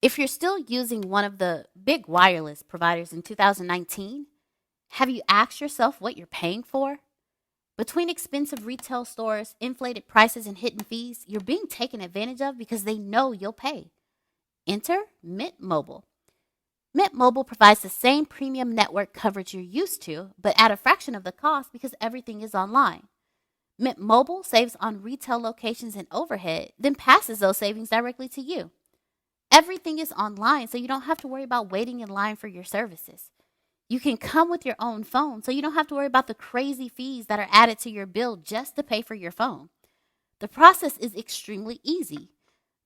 If you're still using one of the big wireless providers in 2019, have you asked yourself what you're paying for? Between expensive retail stores, inflated prices, and hidden fees, you're being taken advantage of because they know you'll pay. Enter Mint Mobile. Mint Mobile provides the same premium network coverage you're used to, but at a fraction of the cost because everything is online. Mint Mobile saves on retail locations and overhead, then passes those savings directly to you. Everything is online, so you don't have to worry about waiting in line for your services. You can come with your own phone, so you don't have to worry about the crazy fees that are added to your bill just to pay for your phone. The process is extremely easy.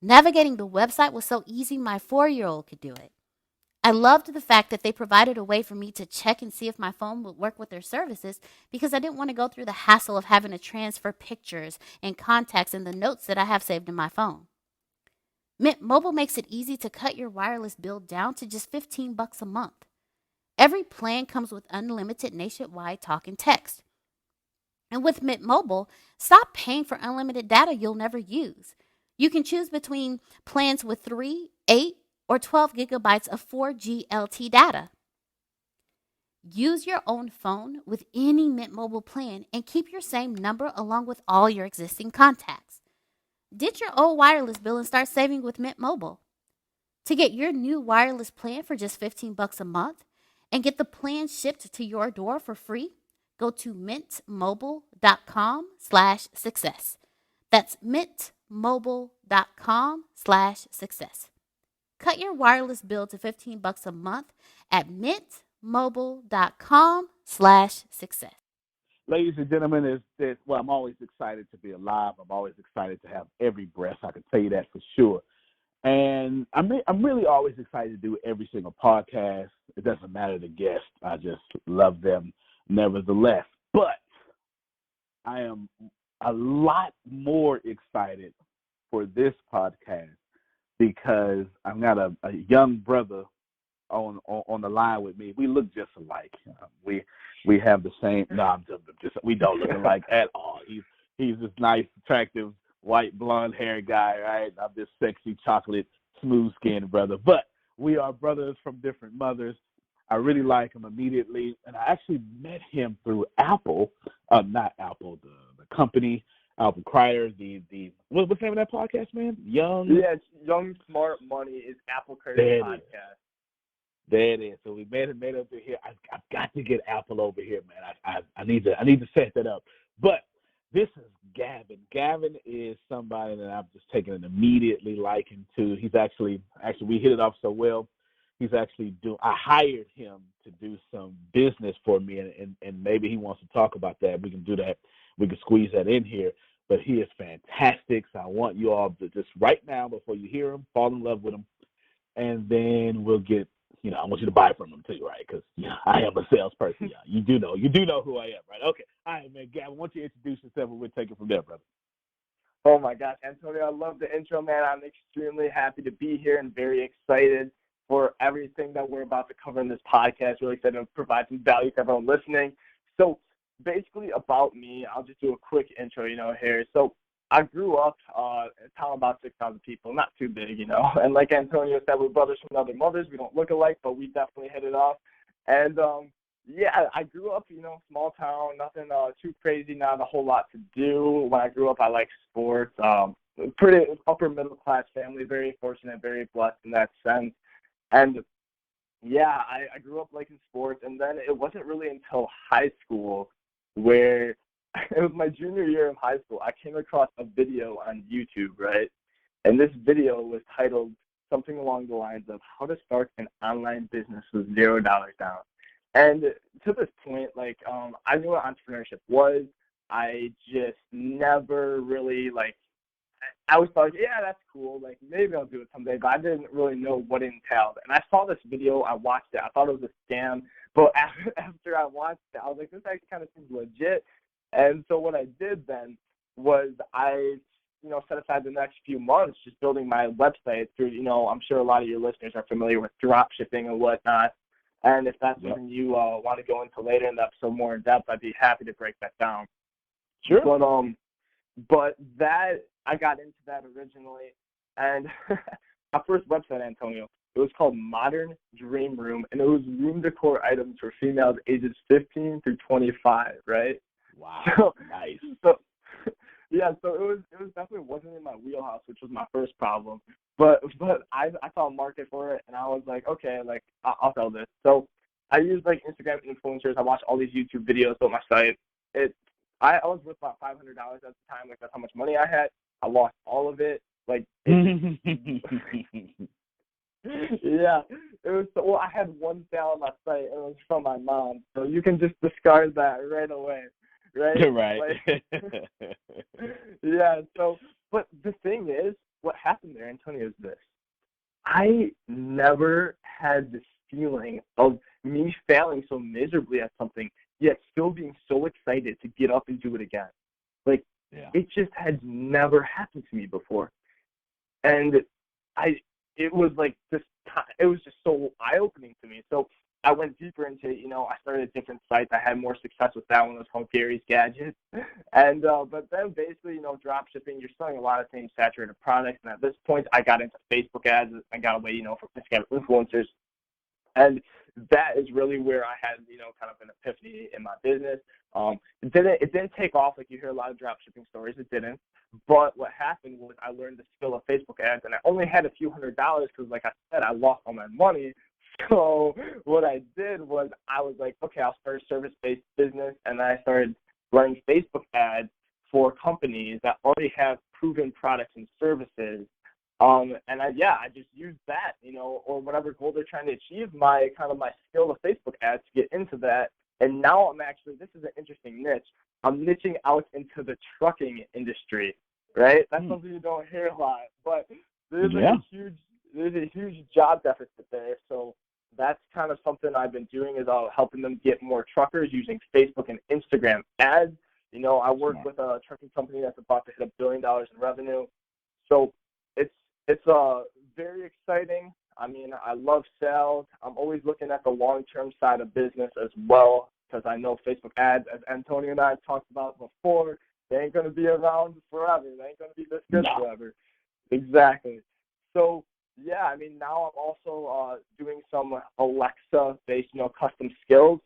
Navigating the website was so easy, my 4-year-old could do it. I loved the fact that they provided a way for me to check and see if my phone would work with their services because I didn't want to go through the hassle of having to transfer pictures and contacts and the notes that I have saved in my phone. Mint Mobile makes it easy to cut your wireless bill down to just $15 a month. Every plan comes with unlimited nationwide talk and text. And with Mint Mobile, stop paying for unlimited data you'll never use. You can choose between plans with 3, 8, or 12 gigabytes of 4G LT data. Use your own phone with any Mint Mobile plan and keep your same number along with all your existing contacts. Ditch your old wireless bill and start saving with Mint Mobile. To get your new wireless plan for just $15 a month and get the plan shipped to your door for free, go to mintmobile.com/success. That's mintmobile.com/success. Cut your wireless bill to $15 a month at mintmobile.com/success. Ladies and gentlemen, well, I'm always excited to be alive. I'm always excited to have every breath. I can tell you that for sure. And I'm really always excited to do every single podcast. It doesn't matter the guest. I just love them nevertheless. But I am a lot more excited for this podcast because I've got a young brother on the line with me. We look just alike. We have the same. No, I'm just we don't look alike at all. He's this nice, attractive, white, blonde hair guy, right? I'm this sexy, chocolate, smooth skinned brother. But we are brothers from different mothers. I really like him immediately, and I actually met him through Apple, not Apple, the company, Apple Crier, what's the name of that podcast, man? It's Young Smart Money is Apple Crier podcast. There it is. So we made it over here. I've got to get Apple over here, man. I need to set that up. But this is Gavin. Gavin is somebody that I've just taken an immediately liking to. He's actually we hit it off so well. I hired him to do some business for me, and maybe he wants to talk about that. We can do that. We can squeeze that in here. But he is fantastic. So I want you all to just right now, before you hear him, fall in love with him, and then we'll get. I want you to buy from him too, right? Because I am a salesperson. Yeah, you do know who I am, right? Okay. All right, man. Gavin, why don't you introduce yourself and we'll take it from there, brother. Oh my gosh, Antonio, I love the intro, man. I'm extremely happy to be here and very excited for everything that we're about to cover in this podcast. Really excited to provide some value to everyone listening. So basically about me, I'll just do a quick intro, here. So I grew up in a town about 6,000 people, not too big, And like Antonio said, we're brothers from other mothers. We don't look alike, but we definitely hit it off. And, I grew up, small town, nothing too crazy, not a whole lot to do. When I grew up, I liked sports. Pretty upper middle class family, very fortunate, very blessed in that sense. And, I grew up liking sports. And then it wasn't really until high school where it was my junior year of high school. I came across a video on YouTube, right? And this video was titled something along the lines of how to start an online business with $0 down. And to this point, I knew what entrepreneurship was. I just never really, I always thought, yeah, that's cool. Maybe I'll do it someday, but I didn't really know what it entailed. And I saw this video. I watched it. I thought it was a scam. But after I watched it, I was like, this actually kind of seems legit. And so what I did then was I, set aside the next few months just building my website through, I'm sure a lot of your listeners are familiar with drop shipping and whatnot. And if that's something you want to go into later in the episode more in depth, I'd be happy to break that down. Sure. But that I got into that originally, and my first website, Antonio. It was called Modern Dream Room, and it was room decor items for females ages 15 through 25, right? Wow, So, nice. So, yeah, so it was definitely wasn't in my wheelhouse, which was my first problem. But I saw a market for it, and I was like, okay, like I'll sell this. So I used like Instagram influencers. I watched all these YouTube videos built my site. I was worth about $500 at the time. Like that's how much money I had. I lost all of it. Like yeah, it was. Well, I had one sale on my site, and it was from my mom. So you can just discard that right away, right? Right. Like, yeah. So, but the thing is, what happened there, Antonio, is this: I never had this feeling of me failing so miserably at something, yet still being so excited to get up and do it again. Like, it just had never happened to me before, and it was like it was just so eye-opening to me. So I went deeper into it. I started different sites. I had more success with that one. It was called Gary's Gadgets. And but then basically, drop shipping, you're selling a lot of same saturated products. And at this point, I got into Facebook ads. I got away, from Instagram influencers. And that is really where I had, kind of an epiphany in my business. It didn't take off like you hear a lot of drop shipping stories. It didn't. But what happened was I learned the skill of Facebook ads, and I only had a few $100s because, like I said, I lost all my money. So what I did was I was like, okay, I'll start a service-based business, and I started running Facebook ads for companies that already have proven products and services. And I just used that, or whatever goal they're trying to achieve, my skill of Facebook ads to get into that. And now this is an interesting niche. I'm niching out into the trucking industry, right? That's something you don't hear a lot, but there's a huge job deficit there. So that's kind of something I've been doing is helping them get more truckers using Facebook and Instagram ads. I work with a trucking company that's about to hit $1 billion in revenue. So it's very exciting. I mean, I love sales. I'm always looking at the long-term side of business as well because I know Facebook ads, as Antonio and I talked about before, they ain't going to be around forever. They ain't going to be this good forever. Exactly. So, yeah, I mean, now I'm also doing some Alexa-based, custom skills,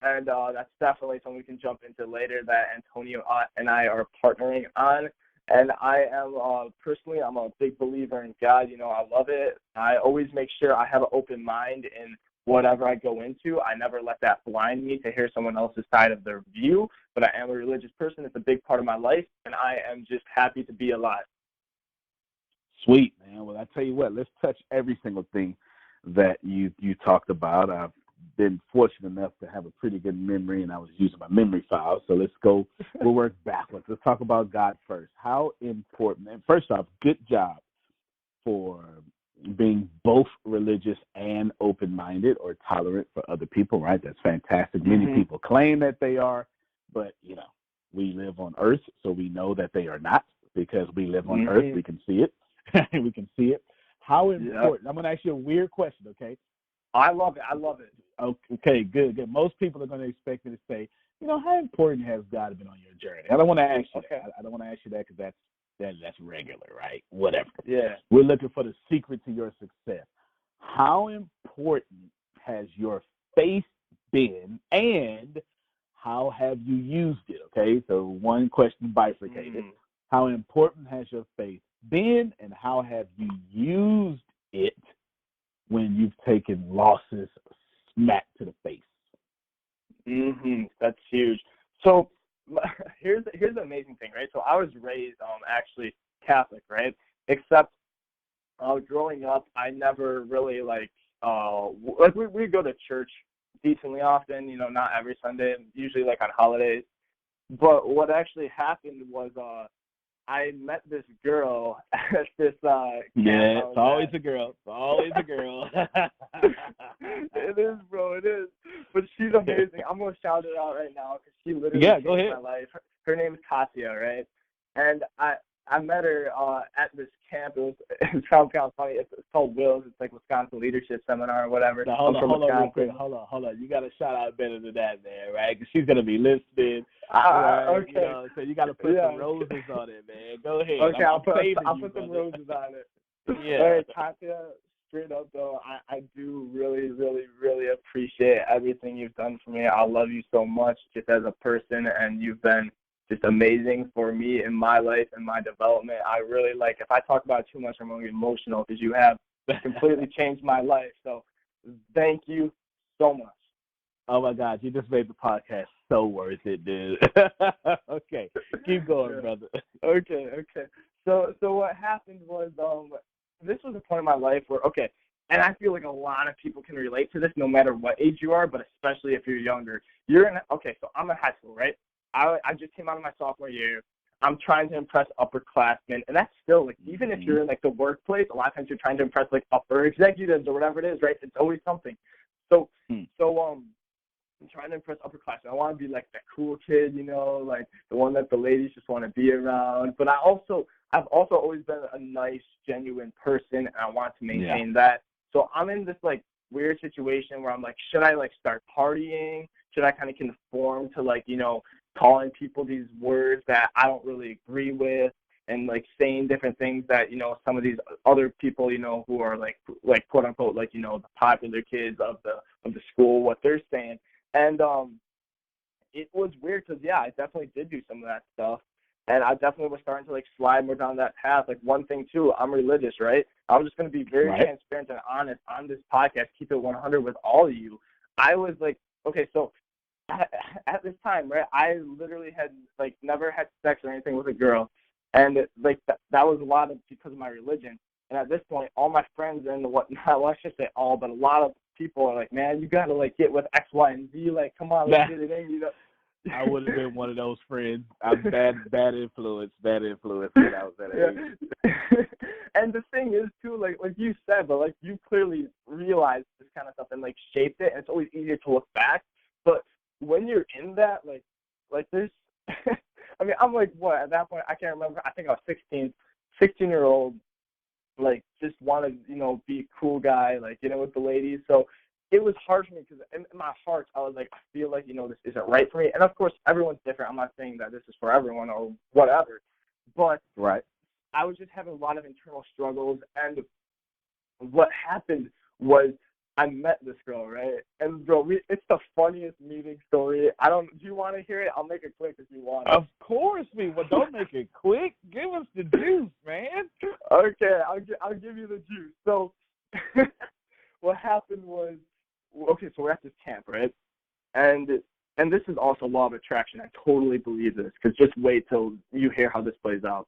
and that's definitely something we can jump into later that Antonio and I are partnering on. And I am personally, I'm a big believer in God. I love it. I always make sure I have an open mind in whatever I go into. I never let that blind me to hear someone else's side of their view. But I am a religious person. It's a big part of my life, and I am just happy to be alive. Sweet, man. Well, I tell you what, let's touch every single thing that you talked about. I've been fortunate enough to have a pretty good memory, and I was using my memory file. So we'll work backwards. Let's talk about God first. How important, and first off, good job for being both religious and open-minded or tolerant for other people, right? That's fantastic. Many people claim that they are, but, we live on earth, so we know that they are not because we live on earth. We can see it. We can see it. How important, I'm going to ask you a weird question, okay? I love it. Okay, good. Most people are going to expect me to say, how important has God been on your journey? I don't want to ask you that. I don't want to ask you that because that's regular, right? Whatever. Yeah. We're looking for the secret to your success. How important has your faith been, and how have you used it? Okay, so one question bifurcated. How important has your faith been, and how have you used it when you've taken losses smack to the face? That's huge. So here's the amazing thing, right? So I was raised actually Catholic, right? Except growing up, I never really we go to church decently often, not every Sunday, usually like on holidays. But what actually happened was I met this girl at this camp. Yeah, it's always a girl. It's always a girl. It is, bro. It is. But she's amazing. I'm gonna shout her out right now because she literally changed my life. Her name is Katya, right? And I met her at this camp. It sounds kind of funny. It's called Wills. It's like Wisconsin Leadership Seminar or whatever. Now, hold on real quick. Hold on. You got to shout out better than that, man, right? Because she's going to be listening. Right? Okay. So you got to put some roses on it, man. Go ahead. Okay, I'll put some some roses on it. Yeah. All right, Katya, straight up though, I do really, really, really appreciate everything you've done for me. I love you so much just as a person, and you've been just amazing for me in my life and my development. I really like, if I talk about it too much, I'm going to get emotional because you have completely changed my life. So thank you so much. Oh my God, you just made the podcast so worth it, dude. Okay, keep going, brother. Okay. So what happened was this was a point in my life where and I feel like a lot of people can relate to this no matter what age you are, but especially if you're younger. So I'm in high school, right? I just came out of my sophomore year. I'm trying to impress upperclassmen, and that's still like, even if you're in like the workplace, a lot of times you're trying to impress like upper executives or whatever it is, right? It's always something. So I'm trying to impress upperclassmen. I want to be like the cool kid, like the one that the ladies just want to be around. But I've also always been a nice, genuine person, and I want to maintain that. So I'm in this like weird situation where I'm like, should I like start partying? Should I kind of conform to like, calling people these words that I don't really agree with, and like saying different things that, some of these other people, who are like quote unquote, like, the popular kids of the school, what they're saying. And it was weird because, I definitely did do some of that stuff. And I definitely was starting to, like, slide more down that path. Like, one thing, too, I'm religious, right? I'm just going to be very transparent and honest on this podcast, keep it 100 with all of you. I was like, okay, so at this time, right, I literally had, like, never had sex or anything with a girl. And, that was a lot of because of my religion. And at this point, all my friends and whatnot, well, I should say all, but a lot of people are like, man, you got to, like, get with X, Y, and Z. Like, come on, let's get it in, I would have been one of those friends. I'm bad influence when I was that age. And the thing is, too, like you said, but, like, you clearly realized this kind of stuff and, like, shaped it, and it's always easier to look back. But when you're in that, like there's, I mean, I'm like, what, at that point, I can't remember. I think I was 16-year-old, like, just wanted, be a cool guy, like, with the ladies. So it was hard for me because in my heart, I was like, I feel like, this isn't right for me. And, of course, everyone's different. I'm not saying that this is for everyone or whatever. But I was just having a lot of internal struggles. And what happened was I met this girl, right? And, bro, it's the funniest meeting story. Do you want to hear it? I'll make it quick if you want. Of course we will. Don't make it quick. Give us the juice, man. Okay, I'll give you the juice. So what happened was, okay, so we're at this camp, right? And this is also law of attraction. I totally believe this, because just wait till you hear how this plays out.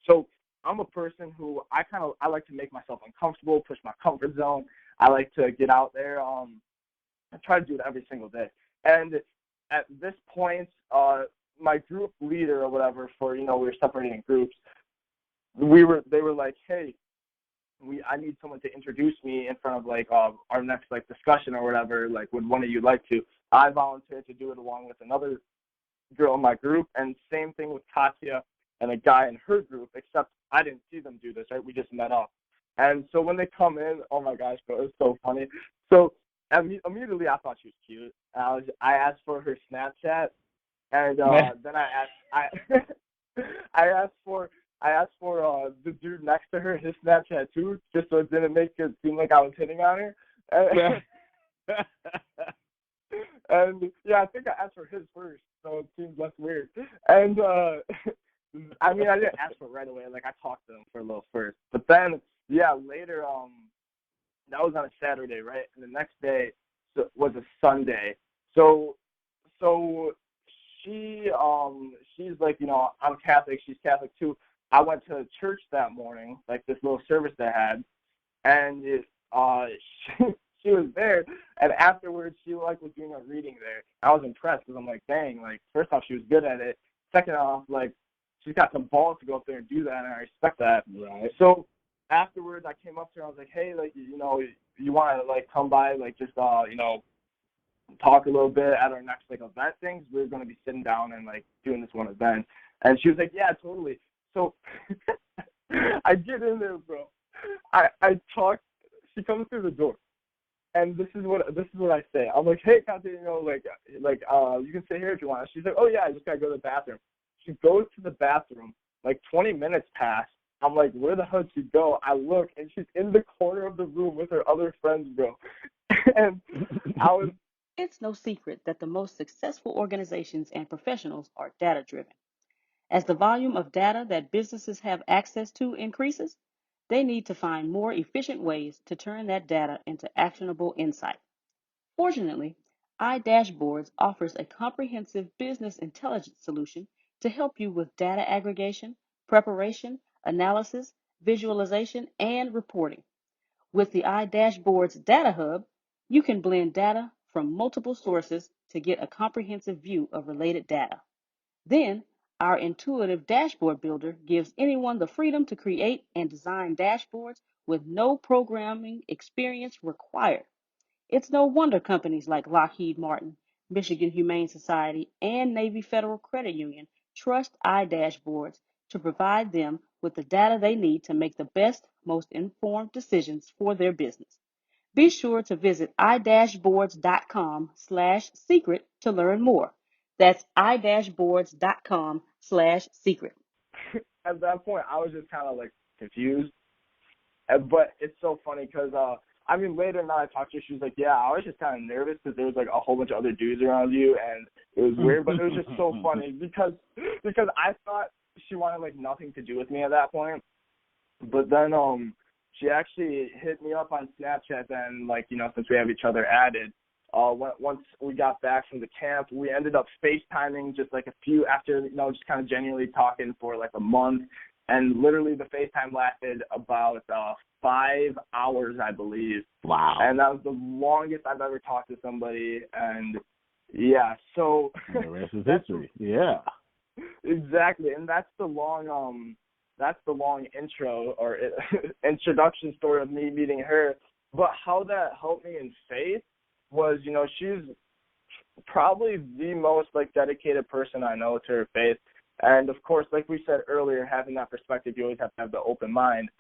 So I'm a person who I like to make myself uncomfortable, push my comfort zone. I like to get out there. I try to do it every single day. And at this point, my group leader or whatever for, we were separating in groups. They were like, hey, I need someone to introduce me in front of like our next like discussion or whatever. Like, would one of you like to? I volunteered to do it along with another girl in my group, and same thing with Katya and a guy in her group, except I didn't see them do this, right? We just met up. And so when they come in, oh my gosh, bro, it was so funny. So immediately I thought she was cute. I asked for her Snapchat, and then I asked for the dude next to her, his Snapchat too, just so it didn't make it seem like I was hitting on her. And I think I asked for his first, so it seems less weird. And I mean, I didn't ask for it right away. Like, I talked to him for a little first, but then later, that was on a Saturday, right? And the next day was a Sunday. So she's like, I'm Catholic, she's Catholic too. I went to church that morning, like this little service they had, and she was there, and afterwards she was doing a reading there. I was impressed because I'm like, dang, like, first off, she was good at it. Second off, like, she's got some balls to go up there and do that, and I respect that. Right. So afterwards, I came up to her. I was like, hey, like, you want to like come by, like, just talk a little bit at our next like event things. We're going to be sitting down and like doing this one event. And she was like, yeah, totally. So I get in there, bro. I talk. She comes through the door, and this is what I say. I'm like, hey, Katya, you can sit here if you want. She's like, oh yeah, I just gotta go to the bathroom. She goes to the bathroom. Like 20 minutes pass, I'm like, where the hell did she go? I look, and she's in the corner of the room with her other friends, bro. And I was. It's no secret that the most successful organizations and professionals are data driven. As the volume of data that businesses have access to increases, they need to find more efficient ways to turn that data into actionable insight. Fortunately, iDashboards offers a comprehensive business intelligence solution to help you with data aggregation, preparation, analysis, visualization, and reporting. With the iDashboards Data Hub, you can blend data from multiple sources to get a comprehensive view of related data. Then, our intuitive dashboard builder gives anyone the freedom to create and design dashboards with no programming experience required. It's no wonder companies like Lockheed Martin, Michigan Humane Society, and Navy Federal Credit Union trust iDashboards to provide them with the data they need to make the best, most informed decisions for their business. Be sure to visit idashboards.com/secret to learn more. That's idashboards.com/secret. At that point, I was just kind of like confused. But it's so funny because, I mean, later now I talked to her, she was like, yeah, I was just kind of nervous because there was like a whole bunch of other dudes around you, and it was weird, but it was just so funny because I thought she wanted like nothing to do with me at that point. But then she actually hit me up on Snapchat then, like, you know, since we have each other added. Once we got back from the camp, we ended up FaceTiming just like a few after, you know, just kind of genuinely talking for like a month. And literally the FaceTime lasted about 5 hours, I believe. Wow. And that was the longest I've ever talked to somebody. And yeah, so the rest is history. Yeah. Exactly. And that's the long intro or introduction story of me meeting her. But how that helped me in faith was, you know, she's probably the most like dedicated person I know to her faith. And of course, like we said earlier, having that perspective, you always have to have the open mind.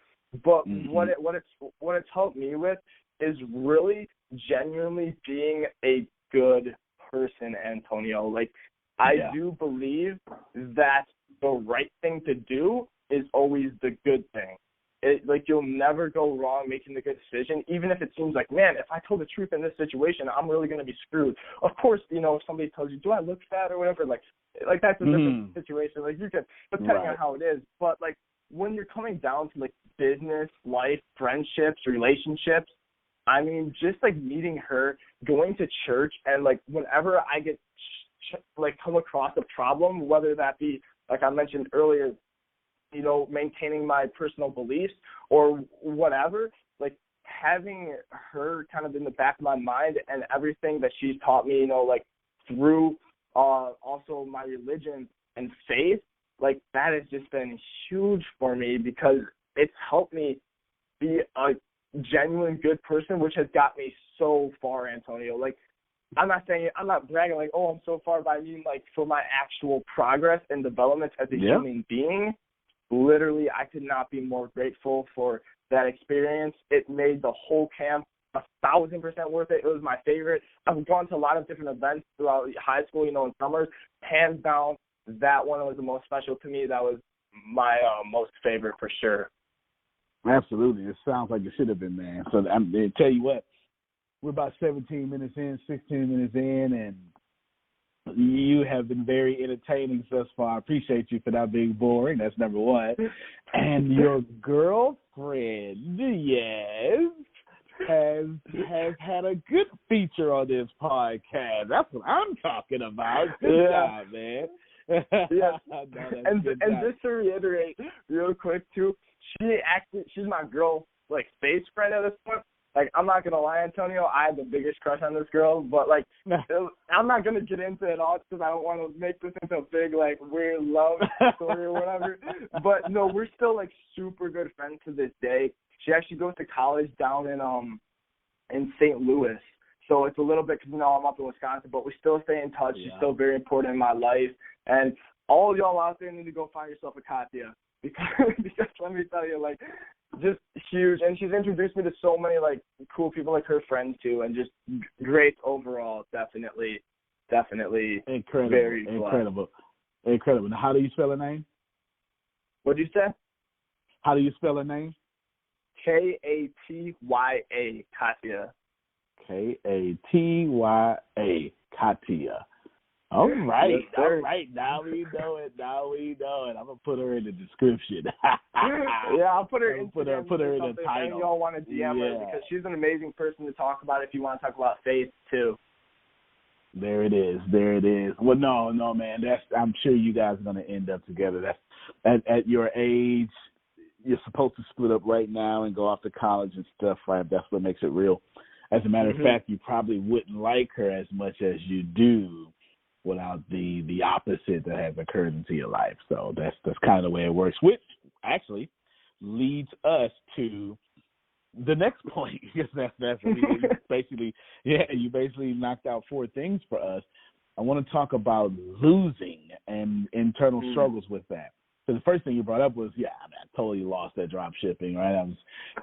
But what it's helped me with is really genuinely being a good person, Antonio. Like, I do believe that the right thing to do is always the good thing. Like, you'll never go wrong making the good decision, even if it seems like, man, if I told the truth in this situation, I'm really going to be screwed. Of course, you know, if somebody tells you, do I look fat or whatever, like that's a different situation. Like, you can, depending on how it is. But, like, when you're coming down to, like, business, life, friendships, relationships, I mean, just, like, meeting her, going to church, and, like, whenever I get, like, come across a problem, whether that be, like I mentioned earlier, you know, maintaining my personal beliefs or whatever, like, having her kind of in the back of my mind and everything that she's taught me, you know, like, through also my religion and faith, like, that has just been huge for me because it's helped me be a genuine good person, which has got me so far, Antonio. Like, I'm not bragging like, oh, I'm so far, but I mean, like, for my actual progress and development as a human being, literally, I could not be more grateful for that experience. It made the whole camp 1,000% worth it. It was my favorite. I've gone to a lot of different events throughout high school, you know, in summers. Hands down, that one was the most special to me. That was my most favorite for sure. Absolutely. It sounds like it should have been, man. So I'm going to tell you what, we're about 17 minutes in, 16 minutes in, and you have been very entertaining thus far. I appreciate you for not being boring. That's number one. And your girlfriend, has had a good feature on this podcast. That's what I'm talking about. Good job, man. Yes. And just to reiterate real quick too, she's my girl, like, face friend at this point. Like, I'm not going to lie, Antonio, I had the biggest crush on this girl, but, like, I'm not going to get into it all because I don't want to make this into a big, like, weird love story or whatever. But, no, we're still, like, super good friends to this day. She actually goes to college down in St. Louis. So it's a little bit, because, you know, I'm up in Wisconsin, but we still stay in touch. Yeah. She's still very important in my life. And all of y'all out there need to go find yourself a Katya. Because let me tell you, like, just huge. And she's introduced me to so many, like, cool people, like her friends, too, and just great overall. Definitely incredible. Very incredible. Now, how do you spell her name? What'd you say? How do you spell her name? Katya, Katya. Katya, Katya. All right, Yes, all sir. right. Now we know it. I'm gonna put her in the description. Yeah, I'll put her in put her in the title. If y'all want to DM her, because she's an amazing person to talk about. If you want to talk about faith too. There it is. Well, no, man. I'm sure you guys are gonna end up together. That's at your age. You're supposed to split up right now and go off to college and stuff, right? That's what makes it real. As a matter of fact, you probably wouldn't like her as much as you do without the opposite that has occurred into your life. So that's kind of the way it works, which actually leads us to the next point. Because you basically knocked out 4 things for us. I want to talk about losing and internal struggles with that. So the first thing you brought up was, I totally lost that drop shipping, right? I was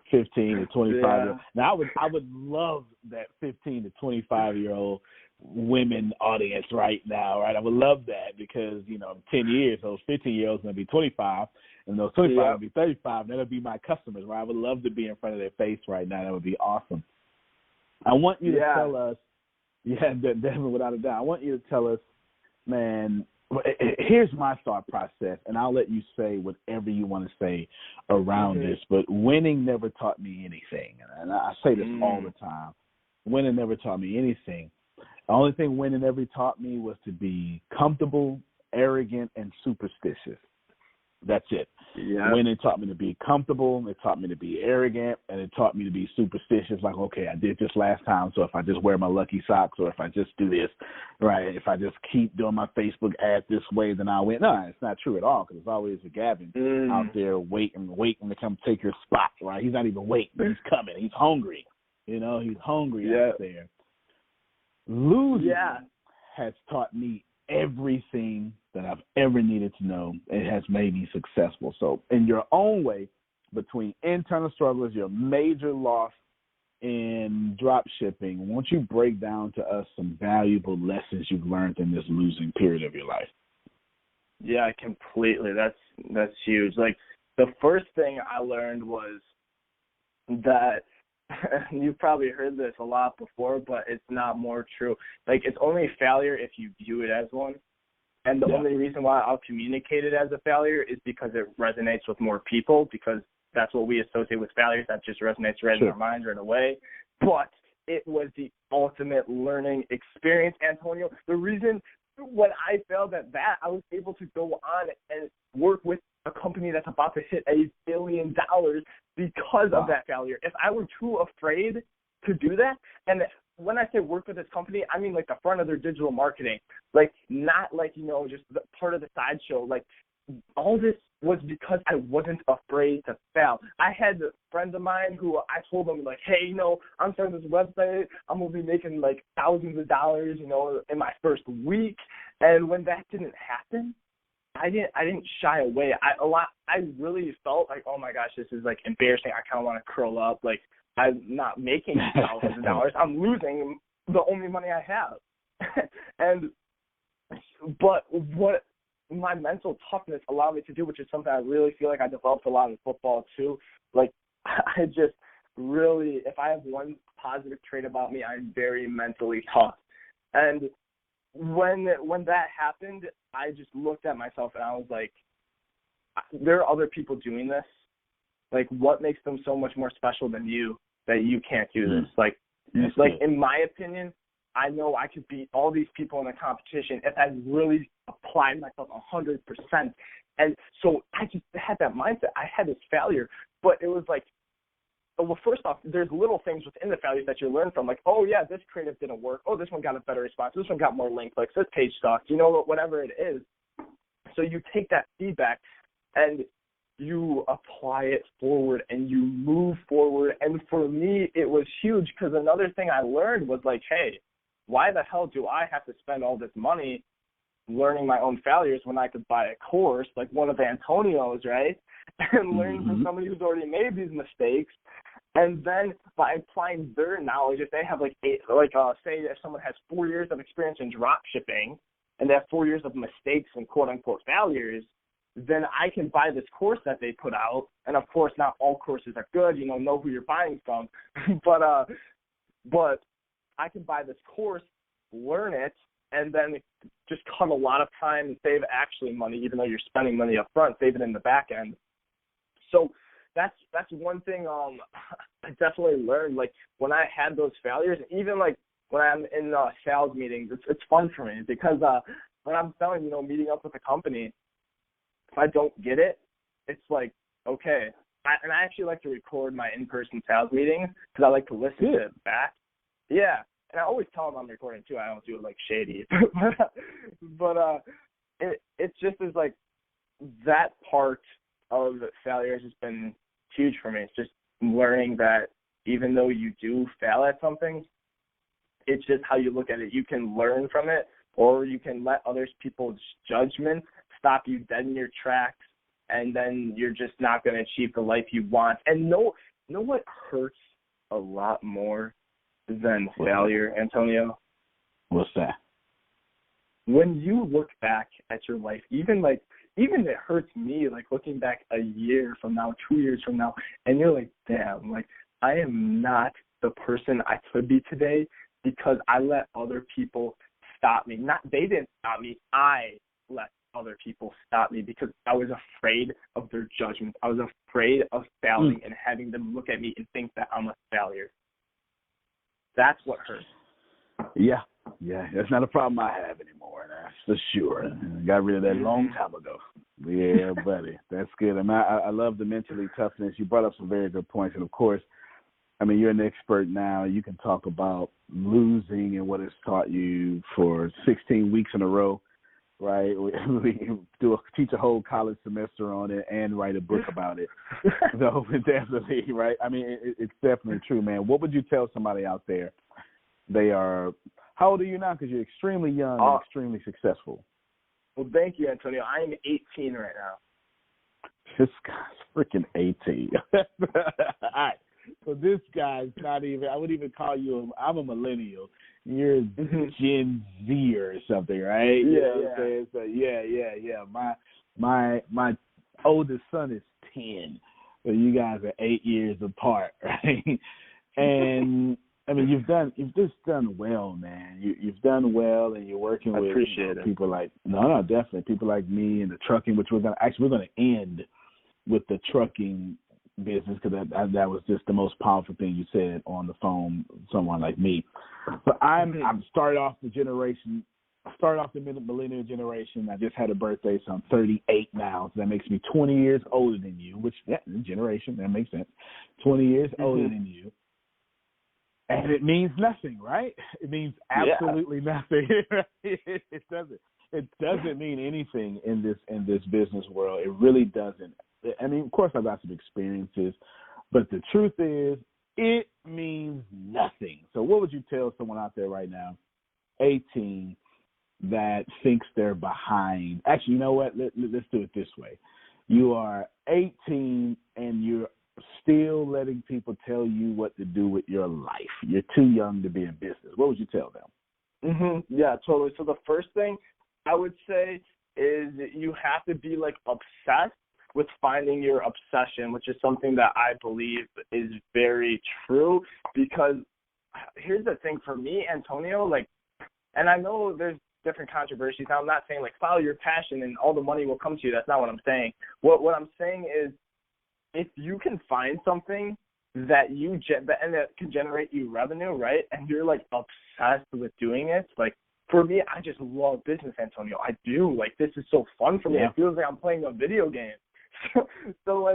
15 to 25. Now I would love that 15 to 25-year-old women audience right now, right? I would love that because, in 10 years, those 15-year-olds are going to be 25, and those 25 will be 35. That'll be my customers, right? I would love to be in front of their face right now. That would be awesome. I want you to tell us, definitely without a doubt, I want you to tell us, man, here's my thought process, and I'll let you say whatever you want to say around this, but winning never taught me anything. And I say this all the time. Winning never taught me anything. The only thing winning ever taught me was to be comfortable, arrogant, and superstitious. That's it. Yeah. Winning taught me to be comfortable, it taught me to be arrogant, and it taught me to be superstitious. Like, okay, I did this last time, so if I just wear my lucky socks or if I just do this, right, if I just keep doing my Facebook ad this way, then I'll win. No, it's not true at all, because there's always a Gavin out there waiting to come take your spot, right? He's not even waiting. He's coming. He's hungry. He's hungry out there. Losing has taught me everything that I've ever needed to know. It has made me successful. So in your own way, between internal struggles, your major loss in drop shipping, won't you break down to us some valuable lessons you've learned in this losing period of your life? Yeah, completely. That's huge. Like, the first thing I learned was that you've probably heard this a lot before, but it's not more true. Like, it's only a failure if you view it as one. And the only reason why I'll communicate it as a failure is because it resonates with more people, because that's what we associate with failures. That just resonates right in our minds right away. But it was the ultimate learning experience, Antonio. The reason when I failed at that, I was able to go on and work with a company that's about to hit $1 billion because of that failure. If I were too afraid to do that, and when I say work with this company, I mean like the front of their digital marketing, like not like, just the part of the sideshow. Like, all this was because I wasn't afraid to fail. I had friends of mine who I told them, like, hey, I'm starting this website. I'm going to be making like thousands of dollars, in my first week. And when that didn't happen, I didn't shy away. I really felt like, oh my gosh, this is like embarrassing. I kind of want to curl up. Like, I'm not making thousands of dollars. I'm losing the only money I have. But what my mental toughness allowed me to do, which is something I really feel like I developed a lot in football too. Like, I just really, if I have one positive trait about me, I'm very mentally tough. And when that happened, I just looked at myself and I was like, there are other people doing this. Like, what makes them so much more special than you that you can't do this? Like, in my opinion, I know I could beat all these people in a competition if I really applied myself 100%. And so I just had that mindset. I had this failure, but it was like, well, first off, there's little things within the failures that you learn from, like, oh, yeah, this creative didn't work. Oh, this one got a better response. This one got more link clicks. This page sucked. Whatever it is. So you take that feedback and you apply it forward and you move forward. And for me, it was huge, because another thing I learned was like, hey, why the hell do I have to spend all this money learning my own failures when I could buy a course like one of Antonio's, right? And learn from somebody who's already made these mistakes. And then by applying their knowledge, if they have say if someone has 4 years of experience in drop shipping and they have 4 years of mistakes and quote unquote failures, then I can buy this course that they put out. And of course, not all courses are good, know who you're buying from. but I can buy this course, learn it, and then just cut a lot of time and save actually money, even though you're spending money up front, save it in the back end. So that's one thing I definitely learned. Like when I had those failures, even like when I'm in sales meetings, it's fun for me because when I'm selling, meeting up with a company, if I don't get it, it's like, okay. And I actually like to record my in-person sales meetings because I like to listen to it back. Yeah. And I always tell them I'm recording too. I don't do it like shady. but it just is like that part of failure has just been huge for me. It's just learning that even though you do fail at something, it's just how you look at it. You can learn from it, or you can let people's judgment stop you dead in your tracks, and then you're just not going to achieve the life you want. And know what hurts a lot more than failure, Antonio? What's that? When you look back at your life, even it hurts me, like looking back a year from now, 2 years from now, and you're like, damn, like I am not the person I could be today because I let other people stop me. They didn't stop me. I let other people stop me because I was afraid of their judgment. I was afraid of failing and having them look at me and think that I'm a failure. That's what hurts. Yeah, that's not a problem I have anymore. That's for sure. I got rid of that a long time ago. Yeah, buddy, that's good. I love the mentally toughness. You brought up some very good points, and of course, you're an expert now. You can talk about losing and what it's taught you for 16 weeks in a row, right? We teach a whole college semester on it and write a book about it. So definitely, right? It's definitely true, man. What would you tell somebody out there? How old are you now? Because you're extremely young and extremely successful. Well, thank you, Antonio. I am 18 right now. This guy's freaking 18. All right. So this guy's not even, I would even call you, I'm a millennial. You're Gen Z or something, right? Yeah. So yeah. My oldest son is 10. So you guys are 8 years apart, right? And you've just done well, man. You've done well, and you're working with people like definitely people like me and the trucking, which we're gonna end with the trucking business because that was just the most powerful thing you said on the phone. Someone like me, but I'm started off the millennial generation. I just had a birthday, so I'm 38 now. So that makes me 20 years older than you. Which generation that makes sense. 20 years older than you. And it means nothing, right? It means absolutely nothing. It doesn't mean anything in this business world. It really doesn't. Of course, I've got some experiences, but the truth is, it means nothing. So, what would you tell someone out there right now, 18, that thinks they're behind? Actually, you know what? Let's do it this way. You are 18 and you're still letting people tell you what to do with your life. You're too young to be in business. What would you tell them? Yeah, totally. So the first thing I would say is you have to be obsessed with finding your obsession, which is something that I believe is very true. Because here's the thing for me, Antonio, and I know there's different controversies. Now, I'm not saying follow your passion and all the money will come to you. That's not what I'm saying. What I'm saying is, if you can find something that and that can generate you revenue, right, and you're obsessed with doing it, for me, I just love business, Antonio. I do. This is so fun for me. It feels like I'm playing a video game. So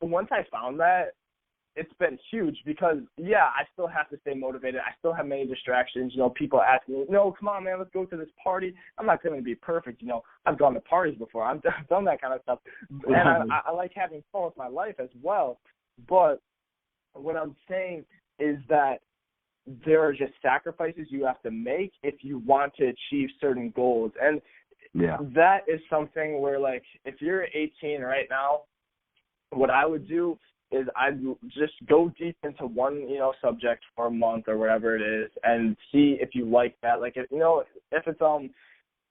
once I found that, it's been huge because, I still have to stay motivated. I still have many distractions. People asking me, no, come on, man, let's go to this party. I'm not going to be perfect. I've gone to parties before. I've done that kind of stuff. And I like having fun with my life as well. But what I'm saying is that there are just sacrifices you have to make if you want to achieve certain goals. And that is something where, if you're 18 right now, what I would do is I'd just go deep into one, subject for a month or whatever it is and see if you like that. If it's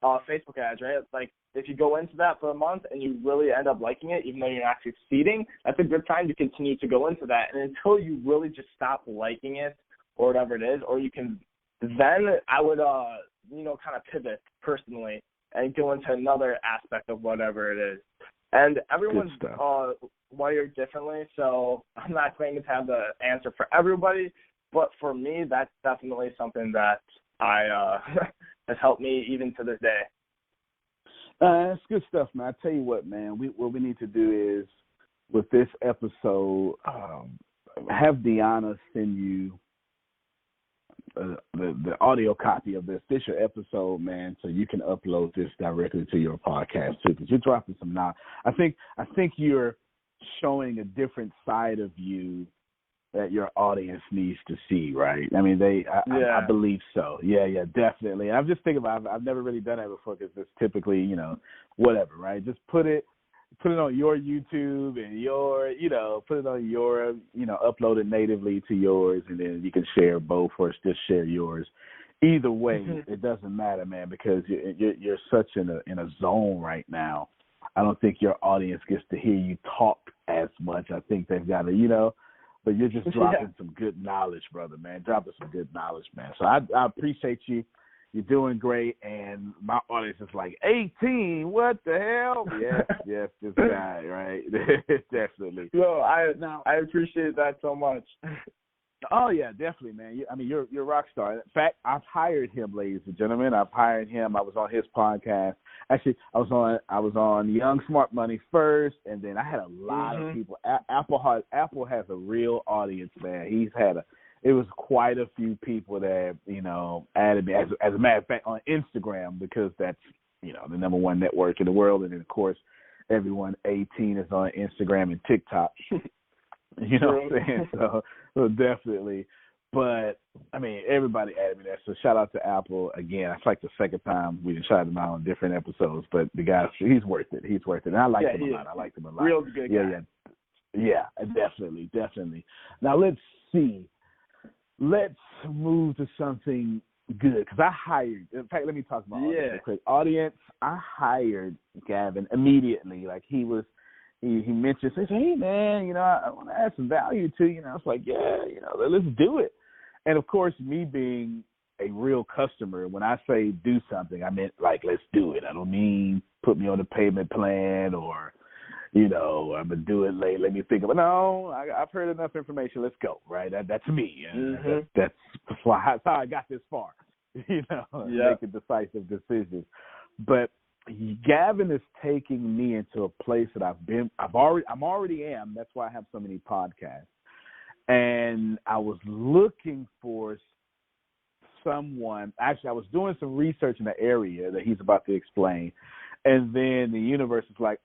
Facebook ads, right? It's like if you go into that for a month and you really end up liking it, even though you're not succeeding, that's a good time to continue to go into that. And until you really just stop liking it or whatever it is, or you can, then I would, kind of pivot personally and go into another aspect of whatever it is. And everyone's wired differently, so I'm not claiming to have the answer for everybody, but for me, that's definitely something that has helped me even to this day. That's good stuff, man. I tell you what, man. What we need to do is, with this episode, have Deanna send you the audio copy of this. This your episode, man, so you can upload this directly to your podcast too. Because you're dropping some knowledge. I think you're showing a different side of you that your audience needs to see, right? I mean, I believe so. Yeah, definitely. And I'm just thinking about I've never really done that before because it's typically, whatever, right? Just put it on your YouTube and put it on your, upload it natively to yours, and then you can share both or just share yours. Either way, it doesn't matter, man, because you're such in a zone right now. I don't think your audience gets to hear you talk as much. I think they've got to, but you're just dropping some good knowledge, brother, man. Dropping some good knowledge, man. So I appreciate you. You're doing great. And my audience is like, 18, what the hell? Yes, this guy, right? Definitely. So I appreciate that so much. Oh, yeah, definitely, man. You're a rock star. In fact, I've hired him, ladies and gentlemen. I've hired him. I was on his podcast. Actually, I was on Young Smart Money first, and then I had a lot of people. Apple has a real audience, man. It was quite a few people that, added me. As a matter of fact, on Instagram, because that's, the number one network in the world. And then, of course, everyone 18 is on Instagram and TikTok. You know what I'm saying? So definitely. But, everybody added me there. So shout out to Apple. Again, it's like the second time we shouted him out on different episodes. But the guy, he's worth it. And I like him a lot. I like him a lot. Real good guy. Yeah, definitely. Now, let's see. Let's move to something good. Because I hired, in fact, let me talk about audience real quick. Audience, I hired Gavin immediately. Like he mentioned, he said, hey, man, I want to add some value to you. I was like, let's do it. And, of course, me being a real customer, when I say do something, I meant, like, let's do it. I don't mean put me on a payment plan or, I'm going to do it late. Let me think of it. No, I've heard enough information. Let's go, right? That's me. That's how I got this far, making decisive decisions. But Gavin is taking me into a place that I'm already am. That's why I have so many podcasts. And I was looking for someone. Actually, I was doing some research in the area that he's about to explain. And then the universe is like,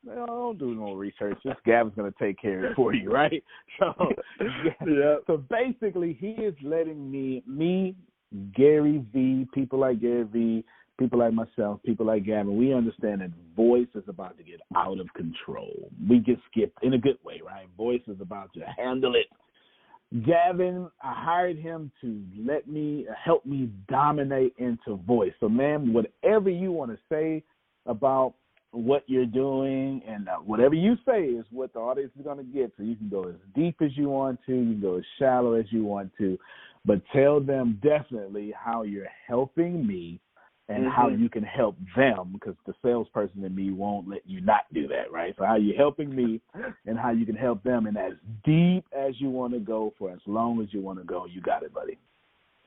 don't do no research. This Gavin's going to take care of it for you, right? So basically, he is letting me, Gary V, people like Gary V, people like myself, people like Gavin, we understand that voice is about to get out of control. We get skipped in a good way, right? Voice is about to handle it. Gavin, I hired him to help me dominate into voice. So, man, whatever you want to say about what you're doing, and whatever you say is what the audience is going to get. So you can go as deep as you want to, you can go as shallow as you want to, but tell them definitely how you're helping me and how you can help them, because the salesperson in me won't let you not do that, right? So how you're helping me and how you can help them, and as deep as you want to go for as long as you want to go, you got it, buddy.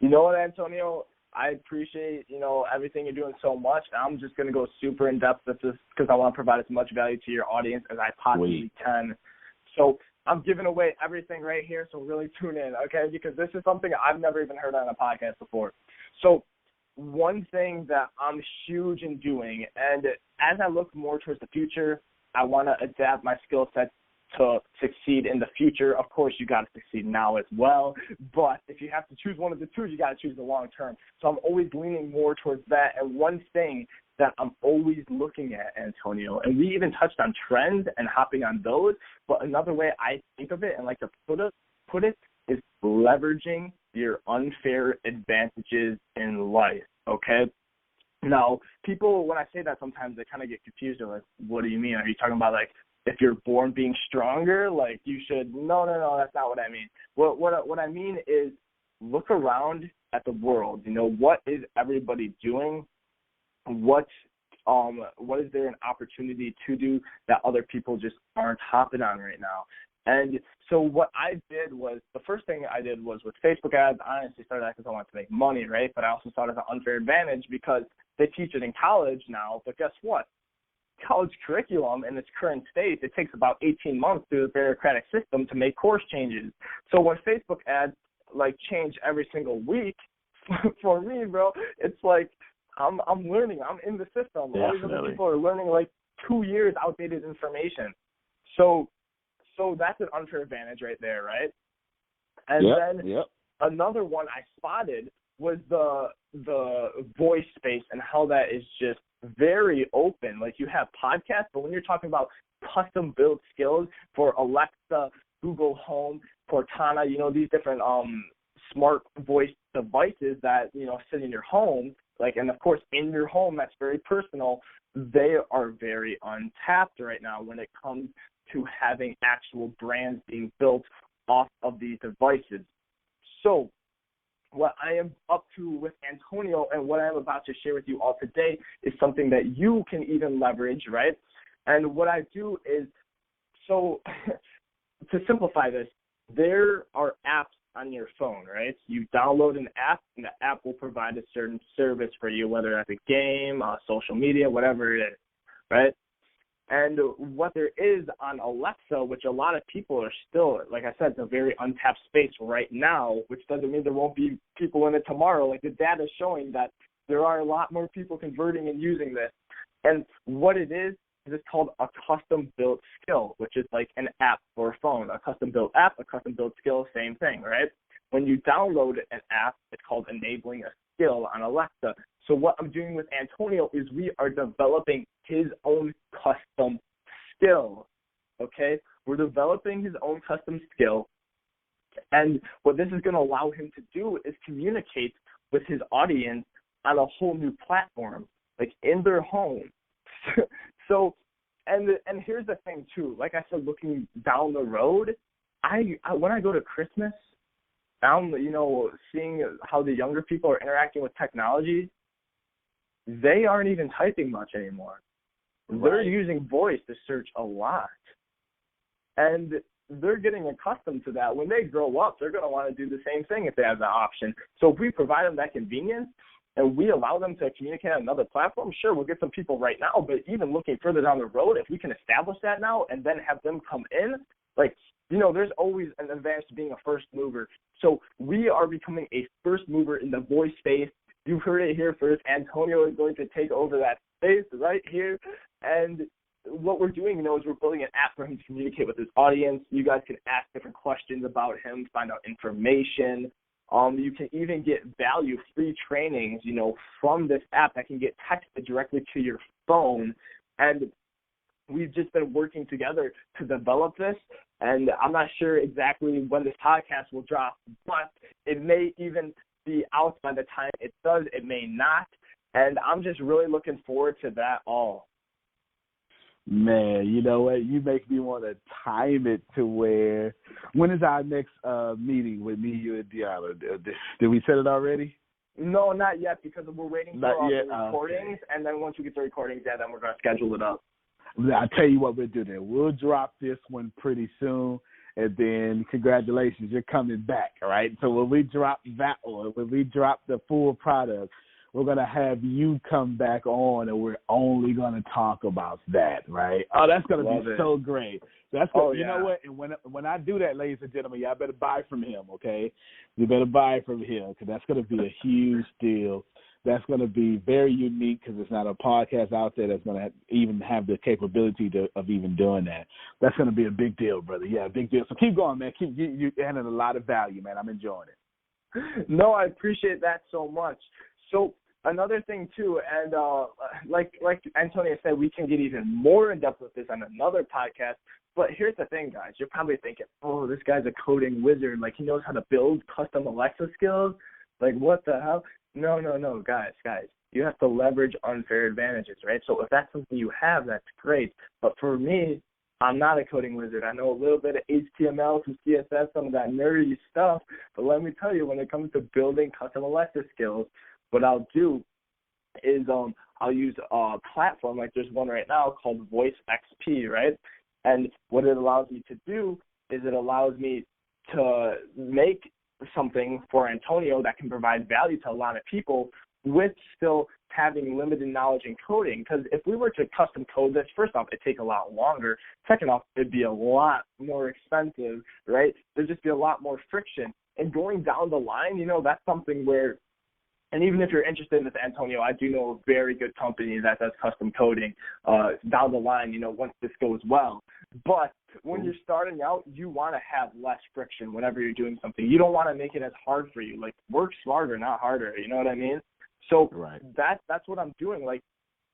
You know what, Antonio? I appreciate, everything you're doing so much. I'm just going to go super in-depth with this because I want to provide as much value to your audience as I possibly can. So I'm giving away everything right here, so really tune in, okay? Because this is something I've never even heard on a podcast before. So one thing that I'm huge in doing, and as I look more towards the future, I want to adapt my skill set to succeed in the future. Of course, you got to succeed now as well, but if you have to choose one of the two, you got to choose the long term. So I'm always leaning more towards that. And one thing that I'm always looking at, Antonio, and we even touched on trends and hopping on those, but another way I think of it and like to put it is leveraging your unfair advantages in life, okay? Now, people, when I say that, sometimes they kind of get confused. They're like, what do you mean? Are you talking about, like, if you're born being stronger, like, you should? No, that's not what I mean. What I mean is look around at the world. You know, what is everybody doing? What is there an opportunity to do that other people just aren't hopping on right now? And so what I did was, the first thing I did was with Facebook ads. I honestly started that because I wanted to make money, right? But I also saw it as an unfair advantage because they teach it in college now. But guess what? College curriculum in its current state, it takes about 18 months through the bureaucratic system to make course changes. So when Facebook ads like change every single week, for me, bro, it's like I'm learning. I'm in the system. All these other people are learning like 2 years outdated information. So that's an unfair advantage right there, right? And then another one I spotted was the voice space and how that is just very open. Like, you have podcasts, but when you're talking about custom built skills for Alexa, Google Home, Cortana, you know, these different smart voice devices that, you know, sit in your home, like, and of course in your home, that's very personal. They are very untapped right now when it comes to having actual brands being built off of these devices. So what I am up to with Antonio and what I'm about to share with you all today is something that you can even leverage, right? And what I do is, so to simplify this, there are apps on your phone, right? You download an app, and the app will provide a certain service for you, whether that's a game, social media, whatever it is, right? And what there is on Alexa, which a lot of people are still, like I said, it's a very untapped space right now, which doesn't mean there won't be people in it tomorrow. Like, the data is showing that there are a lot more people converting and using this. And what it is it's called a custom-built skill, which is like an app for a phone. A custom-built app, a custom-built skill, same thing, right? When you download an app, it's called enabling a skill on Alexa. So what I'm doing with Antonio is we are developing his own custom skill, okay? We're developing his own custom skill, and what this is going to allow him to do is communicate with his audience on a whole new platform, like in their home. So, and here's the thing too. Like I said, looking down the road, I when I go to Christmas, seeing how the younger people are interacting with technology, they aren't even typing much anymore. Right. They're using voice to search a lot, and they're getting accustomed to that. When they grow up, they're going to want to do the same thing if they have that option. So if we provide them that convenience, and we allow them to communicate on another platform, sure, we'll get some people right now, but even looking further down the road, if we can establish that now and then have them come in, like, there's always an advantage to being a first mover. So we are becoming a first mover in the voice space. You've heard it here first. Antonio is going to take over that space right here. And what we're doing, is we're building an app for him to communicate with his audience. You guys can ask different questions about him, find out information. You can even get free trainings, from this app that can get texted directly to your phone. And we've just been working together to develop this. And I'm not sure exactly when this podcast will drop, but it may even be out by the time it does. It may not. And I'm just really looking forward to that all. Man, you know what? You make me want to time it to where, when is our next meeting with me, you, and Deanna? Did we set it already? No, not yet, because we're waiting for all the recordings, and then once we get the recordings, then we're going to schedule it up. I'll tell you what we'll do then. We'll drop this one pretty soon, and then congratulations, you're coming back, all right? So when we drop that one, when we drop the full product, we're going to have you come back on, and we're only going to talk about that, right? Oh, that's going to be so great. That's good. You know what? And when I do that, ladies and gentlemen, y'all better buy from him, okay? You better buy from him, because that's going to be a huge deal. That's going to be very unique, because it's not a podcast out there that's going to even have the capability of even doing that. That's going to be a big deal, brother. Yeah, big deal. So keep going, man. You're adding a lot of value, man. I'm enjoying it. No, I appreciate that so much. So another thing too, and like Antonio said, we can get even more in depth with this on another podcast. But here's the thing, guys. You're probably thinking, oh, this guy's a coding wizard. Like, he knows how to build custom Alexa skills. Like, what the hell? No, guys. You have to leverage unfair advantages, right? So if that's something you have, that's great. But for me, I'm not a coding wizard. I know a little bit of HTML, some CSS, some of that nerdy stuff. But let me tell you, when it comes to building custom Alexa skills, what I'll do is I'll use a platform like there's one right now called Voice XP, right? And what it allows me to do is it allows me to make something for Antonio that can provide value to a lot of people with still having limited knowledge in coding. Because if we were to custom code this, first off, it'd take a lot longer. Second off, it'd be a lot more expensive, right? There'd just be a lot more friction. And going down the line, that's something where, and even if you're interested in this, Antonio, I do know a very good company that does custom coding down the line, once this goes well. But when you're starting out, you want to have less friction whenever you're doing something. You don't want to make it as hard for you. Like, work smarter, not harder. You know what I mean? So right. That's what I'm doing. Like,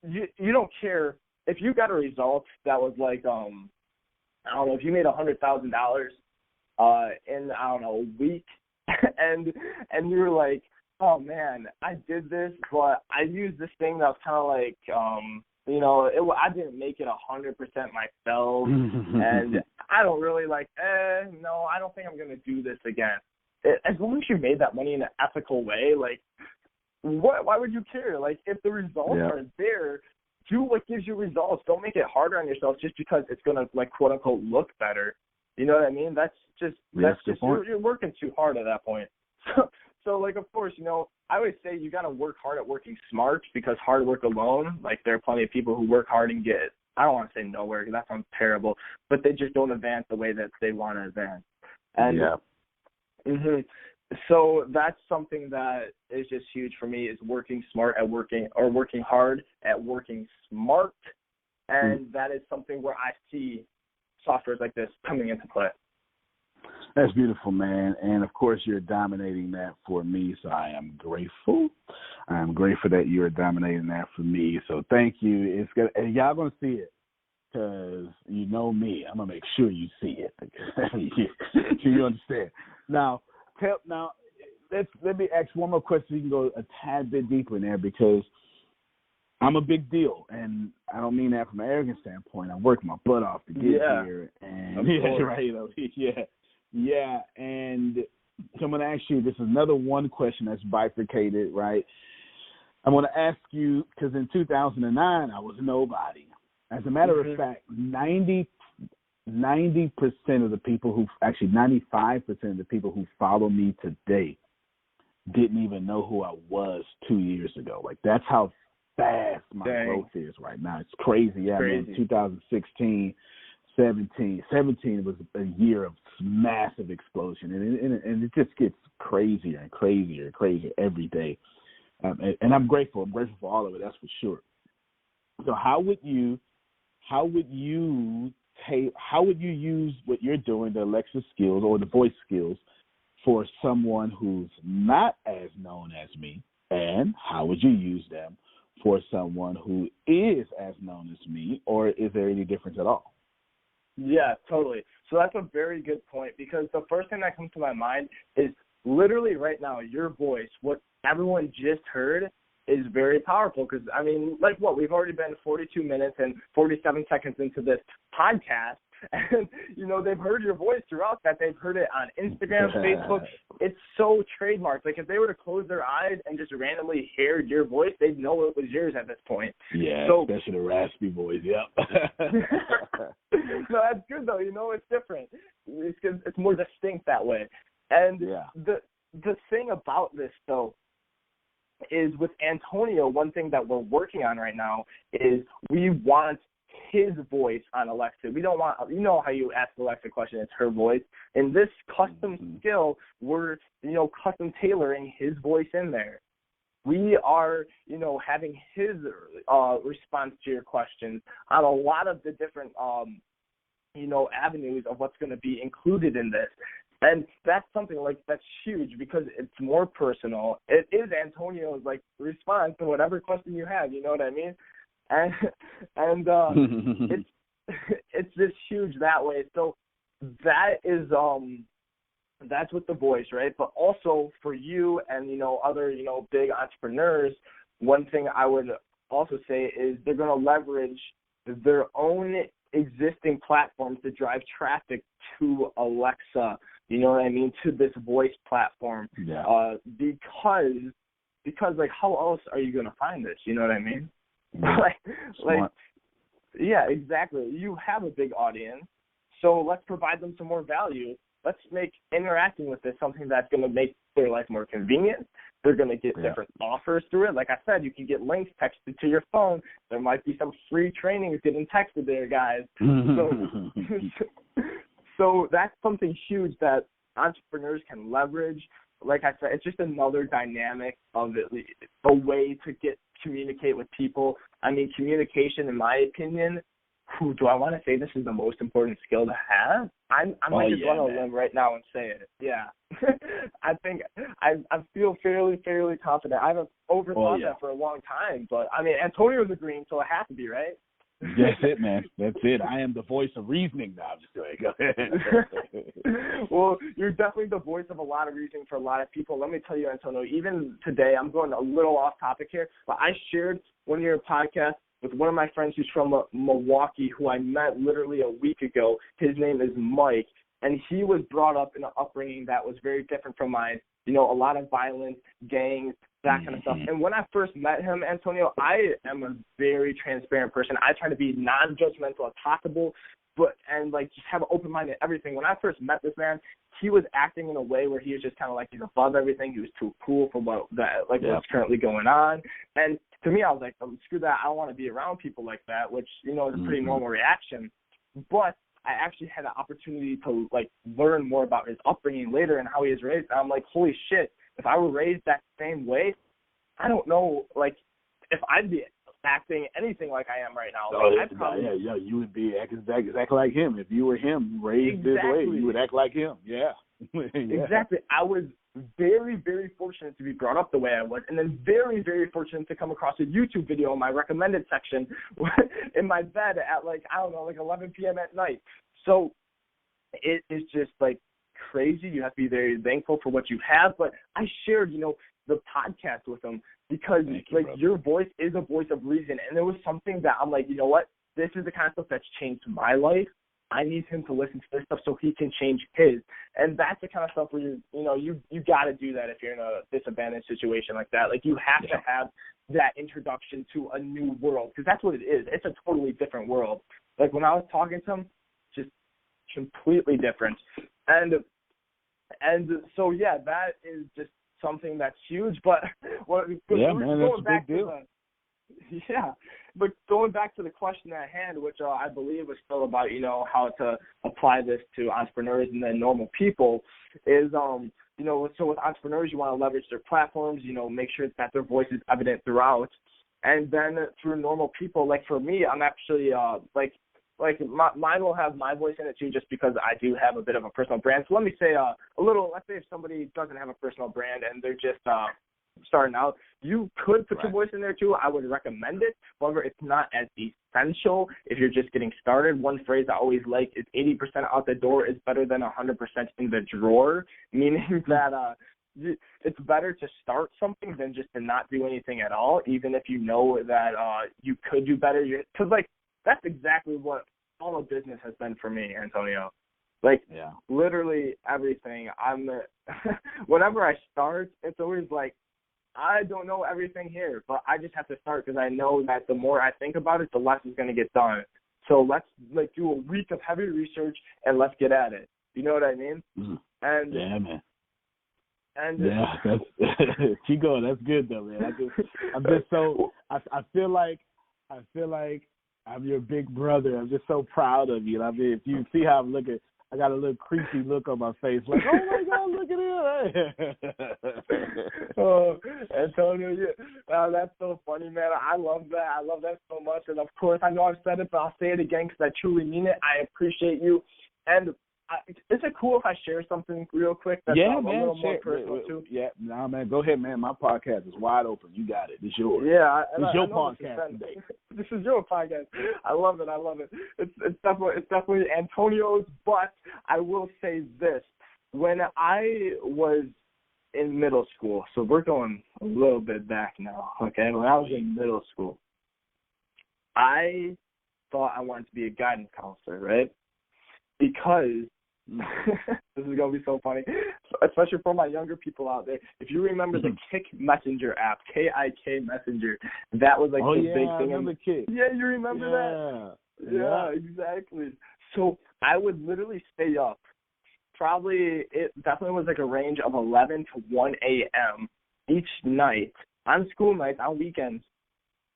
you don't care if you got a result that was like, I don't know, if you made $100,000 in, I don't know, a week, and you were like, oh man, I did this, but I used this thing that was kind of like, I didn't make it 100% myself, and I don't really no, I don't think I'm gonna do this again. As long as you made that money in an ethical way, like, why would you care? Like, if the results are there, do what gives you results. Don't make it harder on yourself just because it's gonna, like, quote unquote, look better. You know what I mean? That's just you're working too hard at that point. So, like, of course, I always say you got to work hard at working smart, because hard work alone, like, there are plenty of people who work hard and get, I don't want to say nowhere, because that sounds terrible, but they just don't advance the way that they want to advance. And so that's something that is just huge for me, is working smart at working, or working hard at working smart. And that is something where I see softwares like this coming into play. That's beautiful, man. And, of course, you're dominating that for me, so I am grateful. I am grateful that you're dominating that for me. So thank you. It's good. And y'all going to see it, because you know me. I'm going to make sure you see it. You understand. Now, let me ask one more question. You can go a tad bit deeper in there, because I'm a big deal, and I don't mean that from an arrogant standpoint. I worked my butt off to get here, and and so I'm going to ask you, this is another one question that's bifurcated, right? I'm going to ask you, because in 2009, I was nobody. As a matter of fact, 90% of the people 95% of the people who follow me today didn't even know who I was 2 years ago. Like, that's how fast my growth is right now. It's crazy. Yeah, crazy. Man, 2016, 17 was a year of massive explosion, and it just gets crazier and crazier and crazier every day. And I'm grateful. I'm grateful for all of it. That's for sure. So how would you use what you're doing, the Alexa skills or the voice skills, for someone who's not as known as me, and how would you use them for someone who is as known as me, or is there any difference at all? Yeah, totally. So that's a very good point, because the first thing that comes to my mind is literally right now, your voice, what everyone just heard, is very powerful. Because, I mean, like what? We've already been 42 minutes and 47 seconds into this podcast, and, they've heard your voice throughout that. They've heard it on Instagram, Facebook. It's so trademarked. Like, if they were to close their eyes and just randomly hear your voice, they'd know it was yours at this point. Yeah, so, especially the raspy voice, yep. No, that's good, though. It's different. It's more distinct that way. And the thing about this, though, is with Antonio, one thing that we're working on right now is we want his voice on Alexa. We don't want, how you ask Alexa a question, it's her voice. In this custom skill, we're, custom tailoring his voice in there. We are, having his response to your questions on a lot of the different, avenues of what's going to be included in this. And that's something that's huge, because it's more personal. It is Antonio's response to whatever question you have. You know what I mean? And it's just huge that way. So that is That's with the voice, right? But also for you and, other, big entrepreneurs, one thing I would also say is they're going to leverage their own existing platforms to drive traffic to Alexa, you know what I mean, to this voice platform. Yeah. Because like, how else are you going to find this? You know what I mean? Yeah. like, yeah, exactly. You have a big audience, so let's provide them some more value. Let's make interacting with this something that's going to make their life more convenient. They're going to get different offers through it. Like I said, you can get links texted to your phone. There might be some free trainings getting texted there, guys. So that's something huge that entrepreneurs can leverage. Like I said, it's just another dynamic of it, a way to communicate with people. I mean, communication, in my opinion, do I want to say this is the most important skill to have? I might just want to limb right now and say it. Yeah. I think I feel fairly confident. I haven't overthought that for a long time, but I mean, Antonio's agreeing, so it has to be, right? That's it, man. That's it. I am the voice of reasoning now. I'm just kidding. Go ahead. Well, you're definitely the voice of a lot of reasoning for a lot of people. Let me tell you, Antonio, even today, I'm going a little off topic here, but I shared one of your podcasts with one of my friends who's from Milwaukee, who I met literally a week ago. His name is Mike, and he was brought up in an upbringing that was very different from mine. A lot of violence, gangs, that kind of stuff. And when I first met him, Antonio, I am a very transparent person. I try to be non-judgmental as possible, and just have an open mind to everything. When I first met this man, he was acting in a way where he was just kind of like he's above everything. He was too cool for what's currently going on. And to me, I was like, screw that. I don't want to be around people like that, which, is a pretty normal reaction. But I actually had an opportunity to, learn more about his upbringing later and how he was raised. And I'm like, holy shit, if I were raised that same way, I don't know, if I'd be acting anything like I am right now. You would be acting exactly like him. If you were him, raised this way, you would act like him. Yeah. Exactly. I was very, very fortunate to be brought up the way I was, and then very, very fortunate to come across a YouTube video in my recommended section in my bed at 11 p.m. at night. So it is just crazy. You have to be very thankful for what you have. But I shared, the podcast with him because your voice is a voice of reason, and it was something that I'm like, you know what? This is the kind of stuff that's changed my life. I need him to listen to this stuff so he can change his. And that's the kind of stuff where you got to do that if you're in a disadvantaged situation like that. You have to have that introduction to a new world, because that's what it is. It's a totally different world. When I was talking to him, just completely different. And so that is just something that's huge. But that's a big deal. But going back to the question at hand, which I believe was still about, how to apply this to entrepreneurs and then normal people, is, so with entrepreneurs, you want to leverage their platforms, make sure that their voice is evident throughout. And then through normal people, for me, I'm actually, mine will have my voice in it too, just because I do have a bit of a personal brand. So let me say let's say if somebody doesn't have a personal brand and they're just starting out, you could put your voice in there too. I would recommend it. However, it's not as essential if you're just getting started. One phrase I always like is 80% out the door is better than 100% in the drawer, meaning that it's better to start something than just to not do anything at all, even if you know that you could do better. Because that's exactly what all of business has been for me, Antonio. Literally everything. Whenever I start, it's always I don't know everything here, but I just have to start because I know that the more I think about it, the less is going to get done. So let's do a week of heavy research and let's get at it. You know what I mean? Mm-hmm. And yeah, man. And that's keep going. That's good though, man. I'm just so I feel like I'm your big brother. I'm just so proud of you. I mean, if you see how I'm looking, I got a little creepy look on my face, oh my God, look at him. Oh, Antonio, that's so funny, man. I love that. I love that so much. And of course, I know I've said it, but I'll say it again because I truly mean it. I appreciate you. And is it cool if I share something real quick that's a little more personal too? Yeah, man, go ahead, man. My podcast is wide open. You got it. It's yours. Yeah, it's your podcast today. This is your podcast. I love it. It's definitely Antonio's, but I will say this. when I was in middle school, so we're going a little bit back now, okay? When I was in middle school, I thought I wanted to be a guidance counselor, right? Because this is going to be so funny, especially for my younger people out there. If you remember the Kik Messenger app, Kik Messenger, that was like the big thing. I remember Kik. Yeah, you remember that? Yeah, exactly. So I would literally stay up. It definitely was like a range of 11 to 1 a.m. each night, on school nights, on weekends,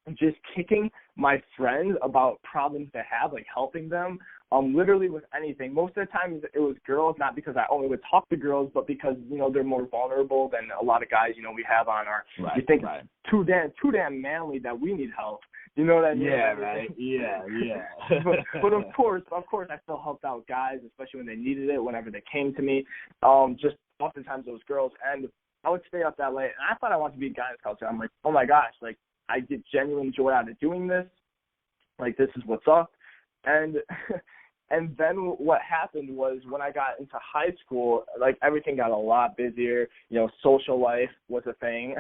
just kicking my friends about problems they have, like helping them, literally with anything. Most of the time it was girls, not because I only would talk to girls, but because, they're more vulnerable than a lot of guys, we have on our, you think it's too damn manly that we need help. You know what I mean? Yeah, right. Yeah. but of course, I still helped out guys, especially when they needed it, whenever they came to me. Just oftentimes those girls, and I would stay up that late. And I thought I wanted to be a guidance counselor. I'm like, oh my gosh, like I get genuine joy out of doing this. Like this is what's up. And then what happened was when I got into high school, like everything got a lot busier. Social life was a thing.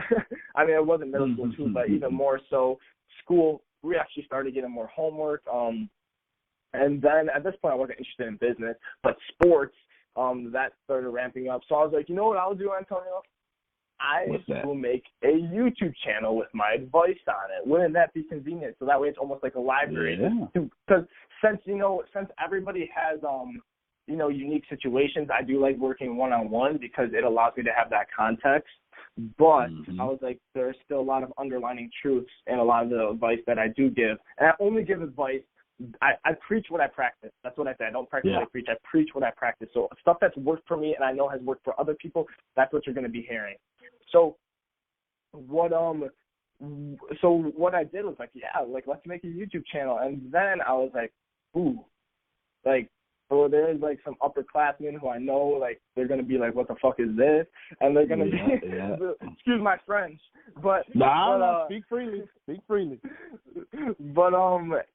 I mean, it wasn't middle school too, but even more so. School, we actually started getting more homework. And then at this point, I wasn't interested in business, but sports, that started ramping up. So I was like, you know what I'll do, Antonio? I will make a YouTube channel with my advice on it. Wouldn't that be convenient? So that way it's almost like a library. Because since everybody has, unique situations, I do like working one-on-one because it allows me to have that context. But I was like, there's still a lot of underlining truths in a lot of the advice that I do give. And I only give advice. I preach what I practice. That's what I say. I don't practice what I preach. I preach what I practice. So stuff that's worked for me and I know has worked for other people, that's what you're going to be hearing. So what I did was like, let's make a YouTube channel. And then I was like, so there's like some upperclassmen who I know, like they're gonna be like, what the fuck is this? And they're gonna be excuse my French, but speak freely. But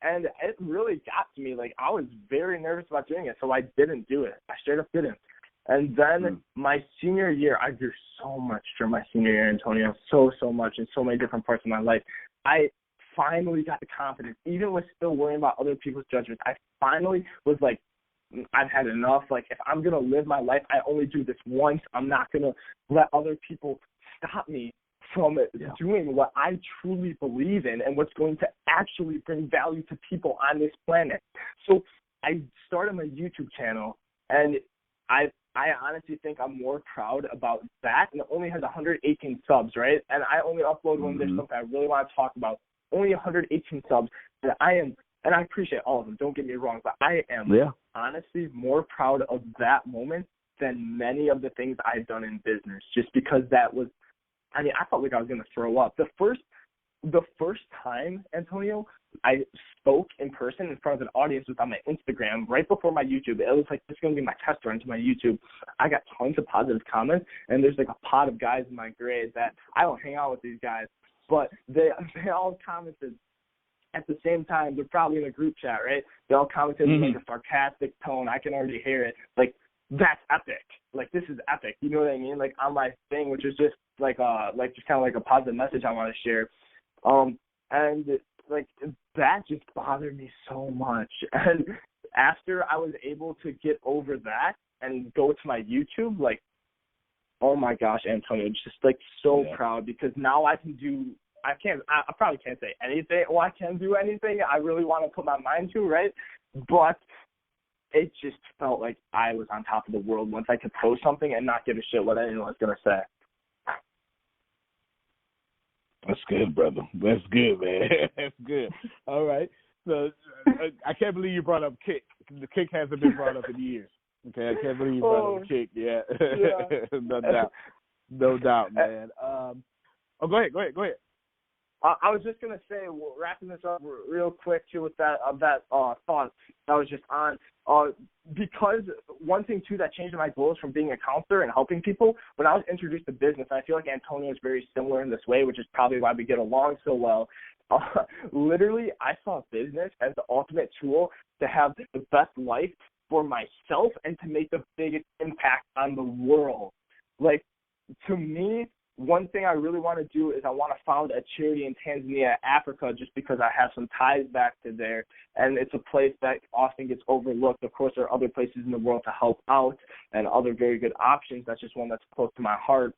and it really got to me. Like I was very nervous about doing it, so I didn't do it. I straight up didn't. And then my senior year, I grew so much during my senior year, Antonio, so much in so many different parts of my life. I finally got the confidence, even with still worrying about other people's judgments. I finally was like, I've had enough. Like, if I'm going to live my life, I only do this once. I'm not going to let other people stop me from doing what I truly believe in and what's going to actually bring value to people on this planet. So I started my YouTube channel, and I honestly think I'm more proud about that. And it only has 118 subs, right? And I only upload when there's something I really want to talk about. Only 118 subs. And I appreciate all of them, don't get me wrong, but I am honestly more proud of that moment than many of the things I've done in business, just because that was, I felt like I was going to throw up. The first time, Antonio, I spoke in person in front of an audience was on my Instagram right before my YouTube. It was like, this is going to be my test run to my YouTube. I got tons of positive comments, and there's like a pot of guys in my grade that I don't hang out with these guys, but they all commented. At the same time, they're probably in a group chat, right? They all commented in like a sarcastic tone. I can already hear it. Like, that's epic. Like, this is epic. You know what I mean? Like, on my thing, which is just just kind of like a positive message I want to share. And like that just bothered me so much. And after I was able to get over that and go to my YouTube, like, oh my gosh, Antonio, just like so proud, because now I probably can't say anything. Well, I can do anything I really want to put my mind to, right? But it just felt like I was on top of the world once I could post something and not give a shit what anyone was going to say. That's good, brother. That's good, man. That's good. All right. So I can't believe you brought up Kik. The Kik hasn't been brought up in years. Okay, I can't believe you brought up Kik. Yeah. No doubt, man. Go ahead. I was just going to say, wrapping this up real quick, too, with that thought that was just on, because one thing, too, that changed my goals from being a counselor and helping people, when I was introduced to business, and I feel like Antonio is very similar in this way, which is probably why we get along so well. Literally, I saw business as the ultimate tool to have the best life for myself and to make the biggest impact on the world. Like, to me, one thing I really want to do is I want to found a charity in Tanzania, Africa, just because I have some ties back to there, and it's a place that often gets overlooked. Of course, there are other places in the world to help out and other very good options. That's just one that's close to my heart.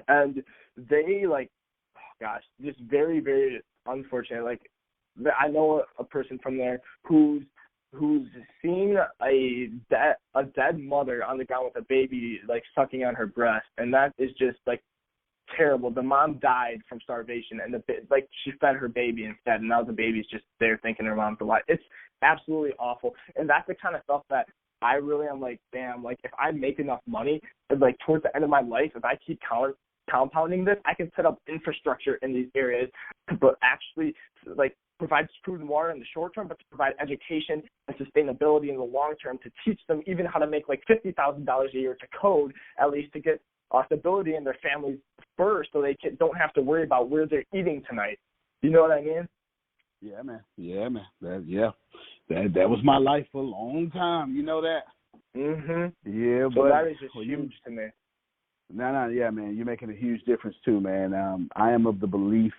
And they, like, oh gosh, just very, very unfortunate. Like, I know a person from there who's seen a dead mother on the ground with a baby, like, sucking on her breast, and that is just, like, terrible. The mom died from starvation, and she fed her baby instead, and now the baby's just there thinking her mom's alive. It's absolutely awful, and that's the kind of stuff that I really am like, damn, like, if I make enough money, like, towards the end of my life, if I keep compounding this, I can set up infrastructure in these areas to actually, like, provide food and water in the short term, but to provide education and sustainability in the long term, to teach them even how to make like $50,000 a year to code, at least to get stability in their families first, so they don't have to worry about where they're eating tonight. You know what I mean? Yeah, man. That was my life for a long time. You know that? Mhm. Yeah, so but that is just huge to me. Yeah, man. You're making a huge difference too, man. I am of the belief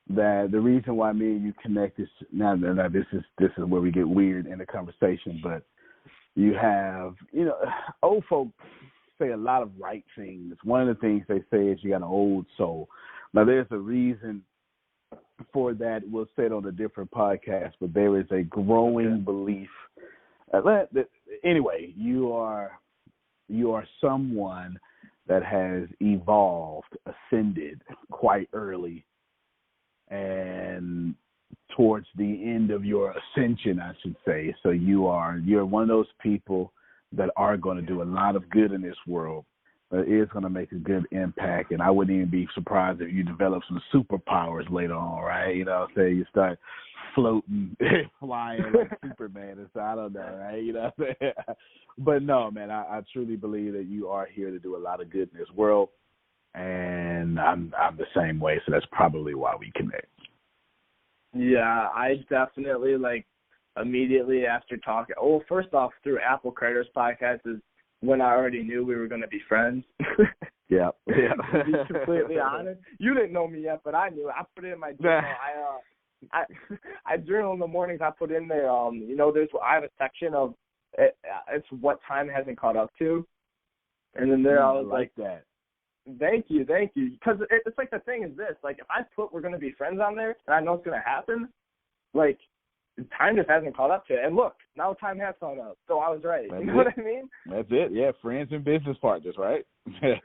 that the reason why me and you connect is now this is where we get weird in the conversation, but you have, old folk say a lot of right things. One of the things they say is you got an old soul. Now, there's a reason for that. We'll say it on a different podcast, but there is a growing belief. Anyway, you are someone that has evolved, ascended quite early, and towards the end of your ascension, I should say. So you're one of those people that are going to do a lot of good in this world, but is going to make a good impact. And I wouldn't even be surprised if you develop some superpowers later on, right? You know what I'm saying? You start floating, flying like Superman. So I don't know, right? You know what I'm saying? But no, man, I truly believe that you are here to do a lot of good in this world. And I'm the same way, so that's probably why we connect. Yeah, I definitely, immediately after talking, first off, through Apple Creators Podcast is when I already knew we were going to be friends. Yeah. To be completely honest. You didn't know me yet, but I knew it. I put it in my journal. I journal in the mornings. I put in there, I have a section of, it's what time hasn't caught up to. And then there I was like that. Thank you. Because it's like the thing is this, like, if I put we're going to be friends on there and I know it's going to happen, like, time just hasn't caught up to it. And look, now time has caught up. So I was right. You know what I mean? That's it. Yeah, friends and business partners, right?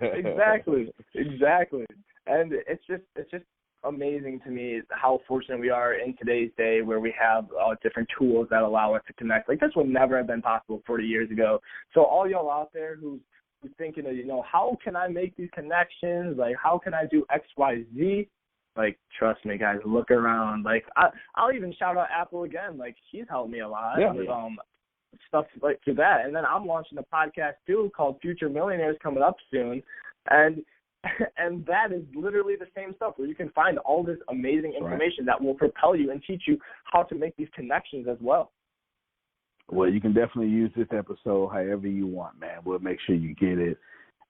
Exactly. And it's just amazing to me how fortunate we are in today's day where we have different tools that allow us to connect. Like, this would never have been possible 40 years ago. So all y'all out there who's thinking of, how can I make these connections? Like, how can I do X, Y, Z? Like, trust me, guys, look around. Like, I'll even shout out Apple again. Like, she's helped me a lot with stuff like to that. And then I'm launching a podcast, too, called Future Millionaires, coming up soon. And that is literally the same stuff where you can find all this amazing information that will propel you and teach you how to make these connections as well. Well, you can definitely use this episode however you want, man. We'll make sure you get it.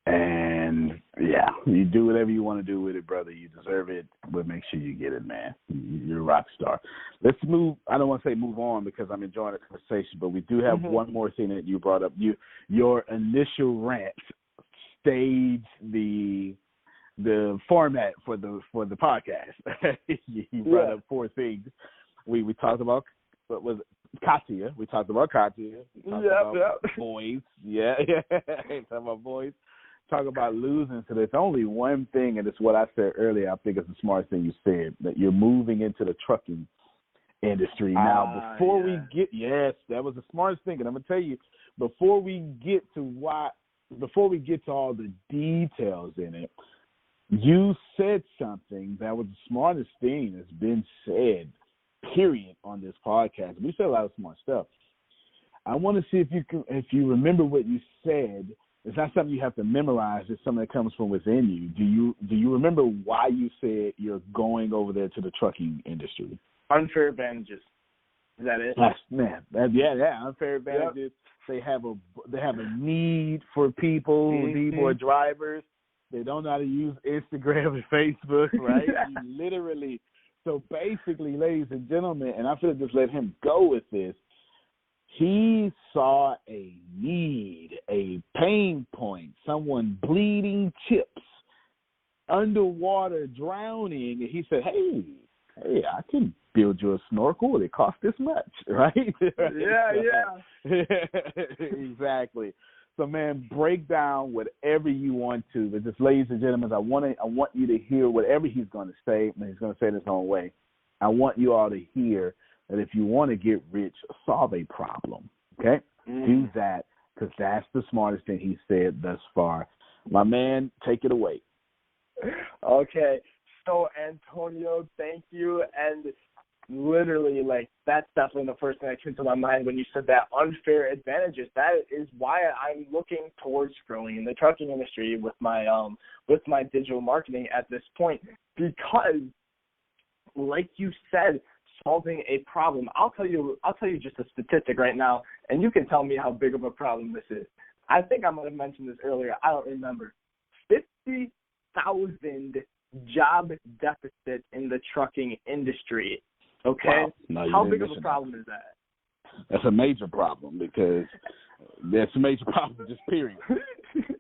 And, yeah, you do whatever you want to do with it, brother. You deserve it. We'll make sure you get it, man. You're a rock star. Let's move. I don't want to say move on because I'm enjoying the conversation, but we do have one more thing that you brought up. Your initial rant staged the format for the podcast. You brought up 4 things. We talked about, what was it? Katya. We talked about Katya. We talked about boys. Yeah. Talk about boys. Talk about losing. So there's only one thing, and it's what I said earlier. I think it's the smartest thing you said, that you're moving into the trucking industry. Now, before we get, that was the smartest thing. And I'm going to tell you, before we get to all the details in it, you said something that was the smartest thing that's been said, period, on this podcast. We said a lot of smart stuff. I want to see if you remember what you said. It's not something you have to memorize. It's something that comes from within you. Do you remember why you said you're going over there to the trucking industry? Unfair advantages. Is that it? Unfair advantages. Yep. They have a need for people who need more drivers. They don't know how to use Instagram and Facebook, right? Literally. So basically, ladies and gentlemen, and I'm going to just let him go with this, he saw a need, a pain point, someone bleeding chips, underwater, drowning, and he said, hey, I can build you a snorkel. It costs this much, right? Yeah. Exactly. So, man, break down whatever you want to. But just, ladies and gentlemen, I want you to hear whatever he's going to say. And he's going to say it his own way. I want you all to hear that if you want to get rich, solve a problem, okay? Do that, because that's the smartest thing he said thus far. My man, take it away. Okay. So, Antonio, thank you. And literally, like, that's definitely the first thing that came to my mind when you said that unfair advantages. That is why I'm looking towards growing in the trucking industry with my digital marketing at this point, because, like you said, solving a problem. I'll tell you just a statistic right now, and you can tell me how big of a problem this is. I think I might have mentioned this earlier. I don't remember. 50,000 job deficit in the trucking industry. Okay? Wow. No, how big of a problem is that? That's a major problem, because that's a major problem, just period.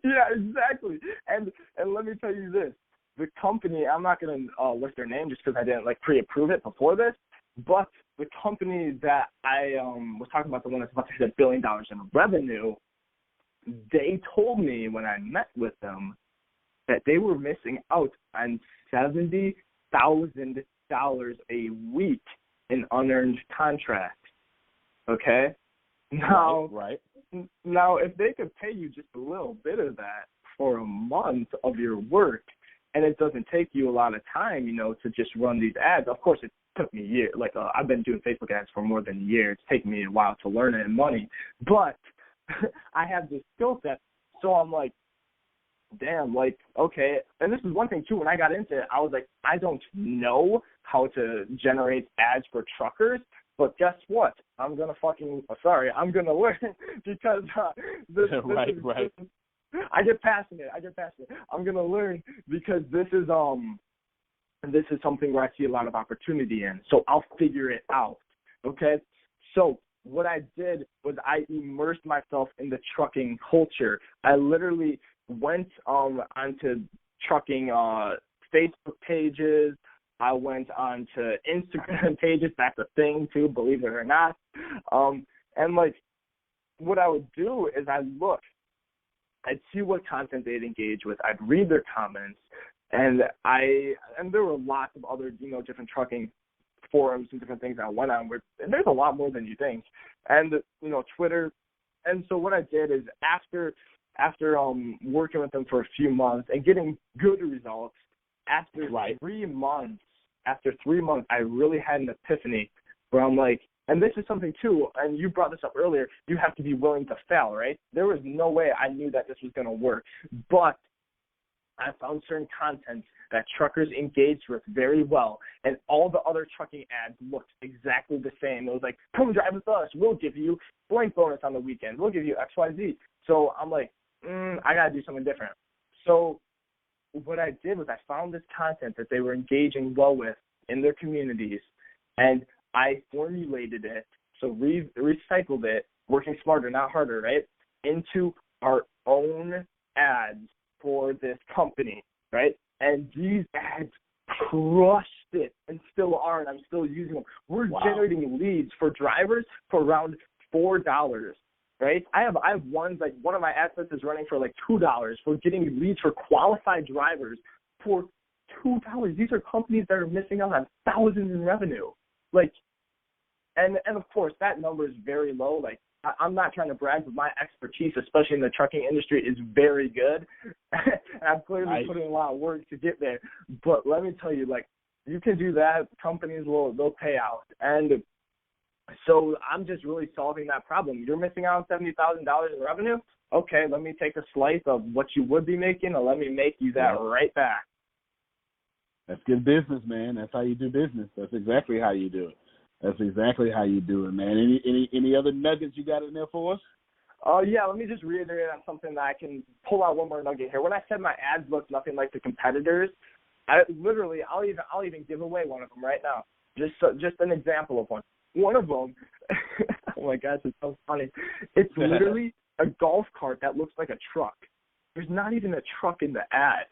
Yeah, exactly. And let me tell you this. The company, I'm not going to list their name just because I didn't pre-approve it before this, but the company that I was talking about, the one that's about to hit $1 billion in revenue, they told me when I met with them that they were missing out on $70,000 a week in unearned contract. Okay? Now, Now, if they could pay you just a little bit of that for a month of your work, and it doesn't take you a lot of time, to just run these ads. Of course, it took me a year. I've been doing Facebook ads for more than a year. It's taken me a while to learn it and money. But I have this skill set, so I'm like, damn, okay. And this is one thing, too. When I got into it, I was like, I don't know how to generate ads for truckers. But guess what? I'm going to learn because this I get passionate. I'm going to learn because this is something where I see a lot of opportunity in. So I'll figure it out. Okay? So what I did was I immersed myself in the trucking culture. I literally went onto trucking Facebook pages. I went on to Instagram pages. That's a thing, too, believe it or not. And, what I would do is I'd see what content they'd engage with. I'd read their comments, and there were lots of other, different trucking forums and different things I went on. And there's a lot more than you think. And, Twitter. And so what I did is after working with them for a few months and getting good results, after 3 months, I really had an epiphany where I'm like, and this is something too, and you brought this up earlier, you have to be willing to fail, right? There was no way I knew that this was going to work, but I found certain content that truckers engaged with very well, and all the other trucking ads looked exactly the same. It was like, come drive with us, we'll give you blank bonus on the weekend, we'll give you XYZ. So I'm like, I got to do something different. So what I did was I found this content that they were engaging well with in their communities, and I formulated it, so recycled it, working smarter, not harder, right, into our own ads for this company, right? And these ads crushed it and still are, and I'm still using them. We're generating leads for drivers for around $4, right? I have ones, one of my ad sets is running for $2 for getting leads for qualified drivers for $2. These are companies that are missing out on thousands in revenue. And of course, that number is very low. I'm not trying to brag, but my expertise, especially in the trucking industry, is very good. And I've clearly put in a lot of work to get there. But let me tell you, you can do that. Companies they'll pay out. And so I'm just really solving that problem. You're missing out on $70,000 in revenue? Okay, let me take a slice of what you would be making, and let me make you that right back. That's good business, man. That's how you do business. That's exactly how you do it. That's exactly how you do it, man. Any other nuggets you got in there for us? Yeah, let me just reiterate on something that I can pull out one more nugget here. When I said my ads look nothing like the competitors, I'll even give away one of them right now. Just an example of one. One of them, oh my gosh, it's so funny. It's literally a golf cart that looks like a truck. There's not even a truck in the ad,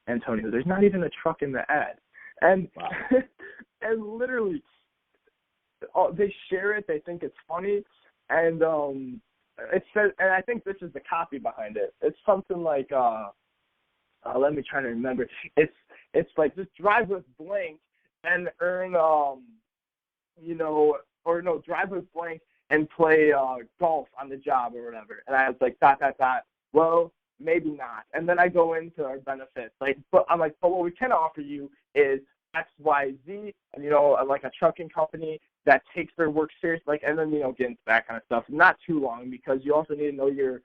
Antonio. There's not even a truck in the ad. And wow. and literally, they share it. They think it's funny, and it says, and I think this is the copy behind it. It's something like, let me try to remember. It's like just drive with blank and earn, drive with blank and play golf on the job or whatever. And I was like, ... Well, maybe not. And then I go into our benefits. But what we can offer you is X, Y, Z, and, like a trucking company that takes their work serious, and then, get into that kind of stuff. Not too long, because you also need to know your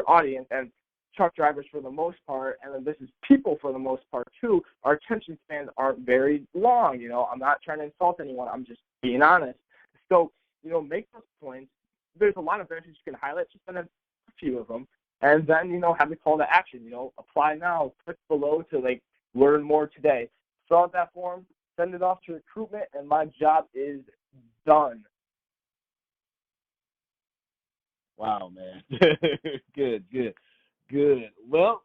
audience, and truck drivers for the most part, and then this is people for the most part too, our attention spans aren't very long. I'm not trying to insult anyone. I'm just being honest. So, make those points. There's a lot of benefits you can highlight, just a few of them. And then, have the call to action, apply now, click below to learn more today. Fill out that form, send it off to recruitment, and my job is done. Wow, man. Good. Well,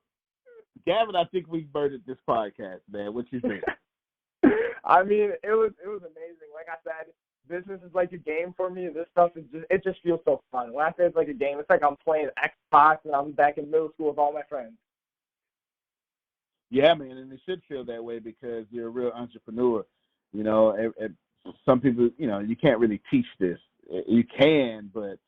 Gavin, I think we murdered this podcast, man. What you think? I mean, it was amazing. Like I said, business is like a game for me. This stuff it just feels so fun. When I say it's like a game, it's like I'm playing Xbox and I'm back in middle school with all my friends. Yeah, man, and it should feel that way because you're a real entrepreneur. Some people, you can't really teach this. You can, but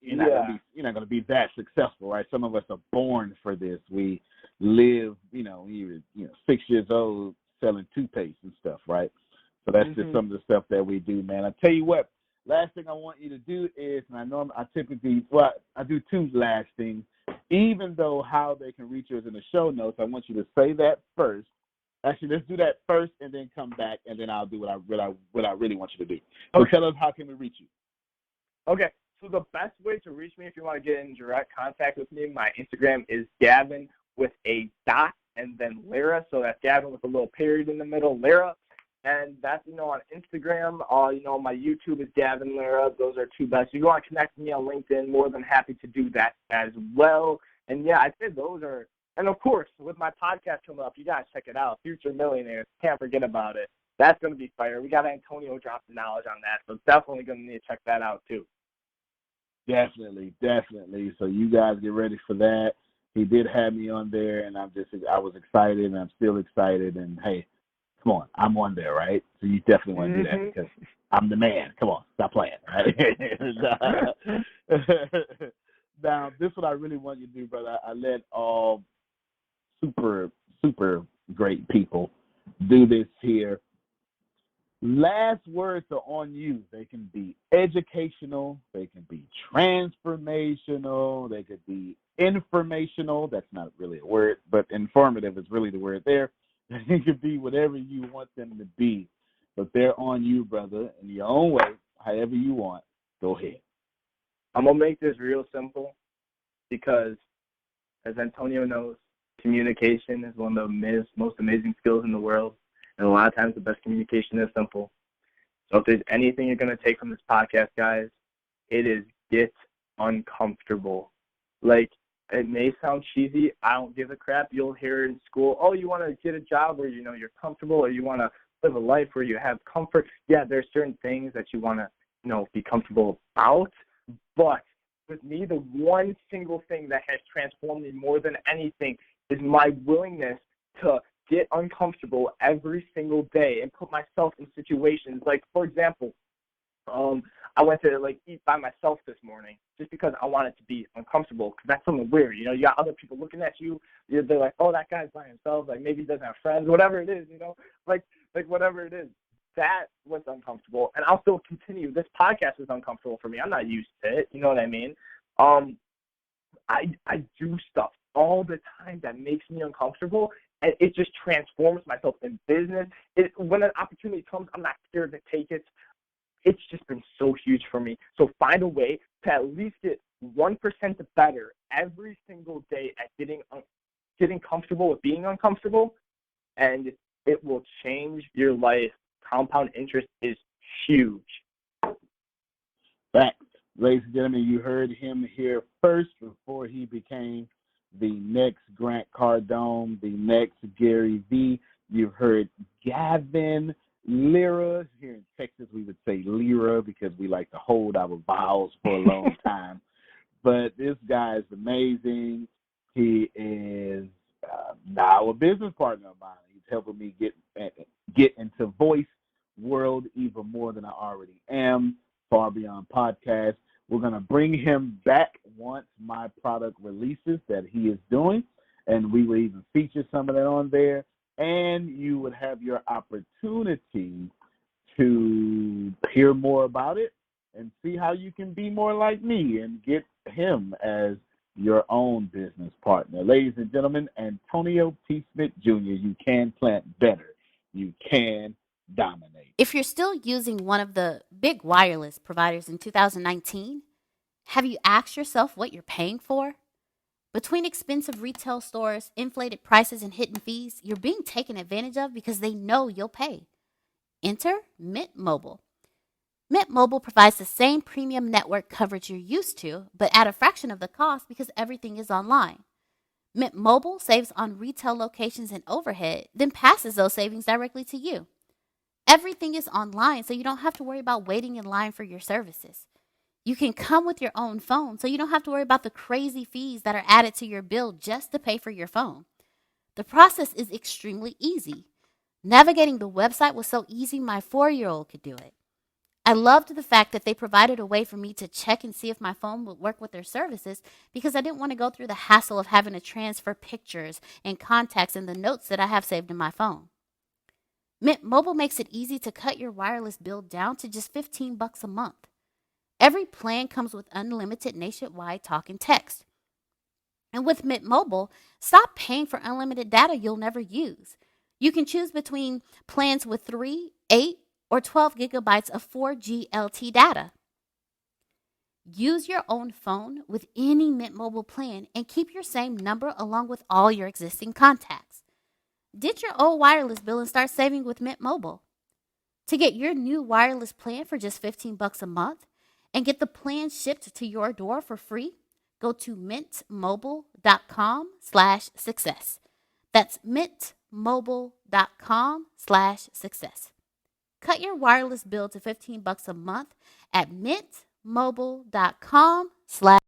you're not gonna be that successful, right? Some of us are born for this. We live, you're 6 years old selling toothpaste and stuff, right? So that's just some of the stuff that we do, man. I tell you what, last thing I want you to do is, and I do two last things. Even though how they can reach us in the show notes, I want you to say that first. Actually, let's do that first, and then come back, and then I'll do what I really want you to do. So tell us, how can we reach you? Okay. So the best way to reach me, if you want to get in direct contact with me, my Instagram is Gavin with a dot and then Lara. So that's Gavin with a little period in the middle, Lara. And that's, on Instagram. My YouTube is Gavin Lara. Those are two best. If you want to connect with me on LinkedIn, more than happy to do that as well. And yeah, I'd say those are, and of course, with my podcast coming up, you guys check it out. Future Millionaires. Can't forget about it. That's going to be fire. We got Antonio dropping knowledge on that. So definitely going to need to check that out too. Definitely. So you guys get ready for that. He did have me on there, and I was excited, and I'm still excited. And hey, come on, I'm on there, right? So you definitely want to do that because I'm the man. Come on, stop playing, right? Now, this is what I really want you to do, brother. I let all super, super great people do this here. Last words are on you. They can be educational. They can be transformational. They could be informational. That's not really a word, but informative is really the word there. It could be whatever you want them to be. But they're on you, brother, in your own way, however you want. Go ahead. I'm going to make this real simple because, as Antonio knows, communication is one of the most amazing skills in the world. And a lot of times the best communication is simple. So if there's anything you're going to take from this podcast, guys, it is get uncomfortable. It may sound cheesy. I don't give a crap. You'll hear it in school. Oh, you want to get a job where, you're comfortable, or you want to live a life where you have comfort. Yeah, there's certain things that you want to, be comfortable about. But with me, the one single thing that has transformed me more than anything is my willingness to get uncomfortable every single day and put myself in situations. For example, I went to eat by myself this morning just because I wanted to be uncomfortable, because that's something weird. You got other people looking at you. They're like, oh, that guy's by himself. Maybe he doesn't have friends, whatever it is. Whatever it is. That was uncomfortable, and I'll still continue. This podcast is uncomfortable for me. I'm not used to it. You know what I mean? I do stuff all the time that makes me uncomfortable, and it just transforms myself in business. When an opportunity comes, I'm not scared to take it. it's just been so huge for me. So find a way to at least get 1% better every single day at getting comfortable with being uncomfortable, and it will change your life. Compound interest is huge. Facts. Ladies and gentlemen, you heard him here first before he became the next Grant Cardone, the next Gary V. You've heard Gavin Lira. Here in Texas, we would say Lira because we like to hold our vowels for a long time. But this guy is amazing. He is now a business partner of mine. He's helping me get into voice world even more than I already am. Far Beyond Podcast. We're going to bring him back once my product releases that he is doing, and we will even feature some of that on there, and you would have your opportunity to hear more about it and see how you can be more like me and get him as your own business partner. Ladies and gentlemen, Antonio T. Smith Jr., you can plant better. You can dominate. If you're still using one of the big wireless providers in 2019, have you asked yourself what you're paying for? Between expensive retail stores, inflated prices, and hidden fees, you're being taken advantage of because they know you'll pay. Enter Mint Mobile. Mint Mobile provides the same premium network coverage you're used to, but at a fraction of the cost because everything is online. Mint Mobile saves on retail locations and overhead, then passes those savings directly to you. Everything is online, so you don't have to worry about waiting in line for your services. You can come with your own phone, so you don't have to worry about the crazy fees that are added to your bill just to pay for your phone. The process is extremely easy. Navigating the website was so easy, my 4-year-old could do it. I loved the fact that they provided a way for me to check and see if my phone would work with their services because I didn't want to go through the hassle of having to transfer pictures and contacts and the notes that I have saved in my phone. Mint Mobile makes it easy to cut your wireless bill down to just $15 a month. Every plan comes with unlimited nationwide talk and text. And with Mint Mobile, stop paying for unlimited data you'll never use. You can choose between plans with 3, 8, or 12 gigabytes of 4G LTE data. Use your own phone with any Mint Mobile plan and keep your same number along with all your existing contacts. Ditch your old wireless bill and start saving with Mint Mobile. To get your new wireless plan for just $15 a month and get the plan shipped to your door for free, go to mintmobile.com/success. That's mintmobile.com/success. Cut your wireless bill to $15 a month at mintmobile.com/success.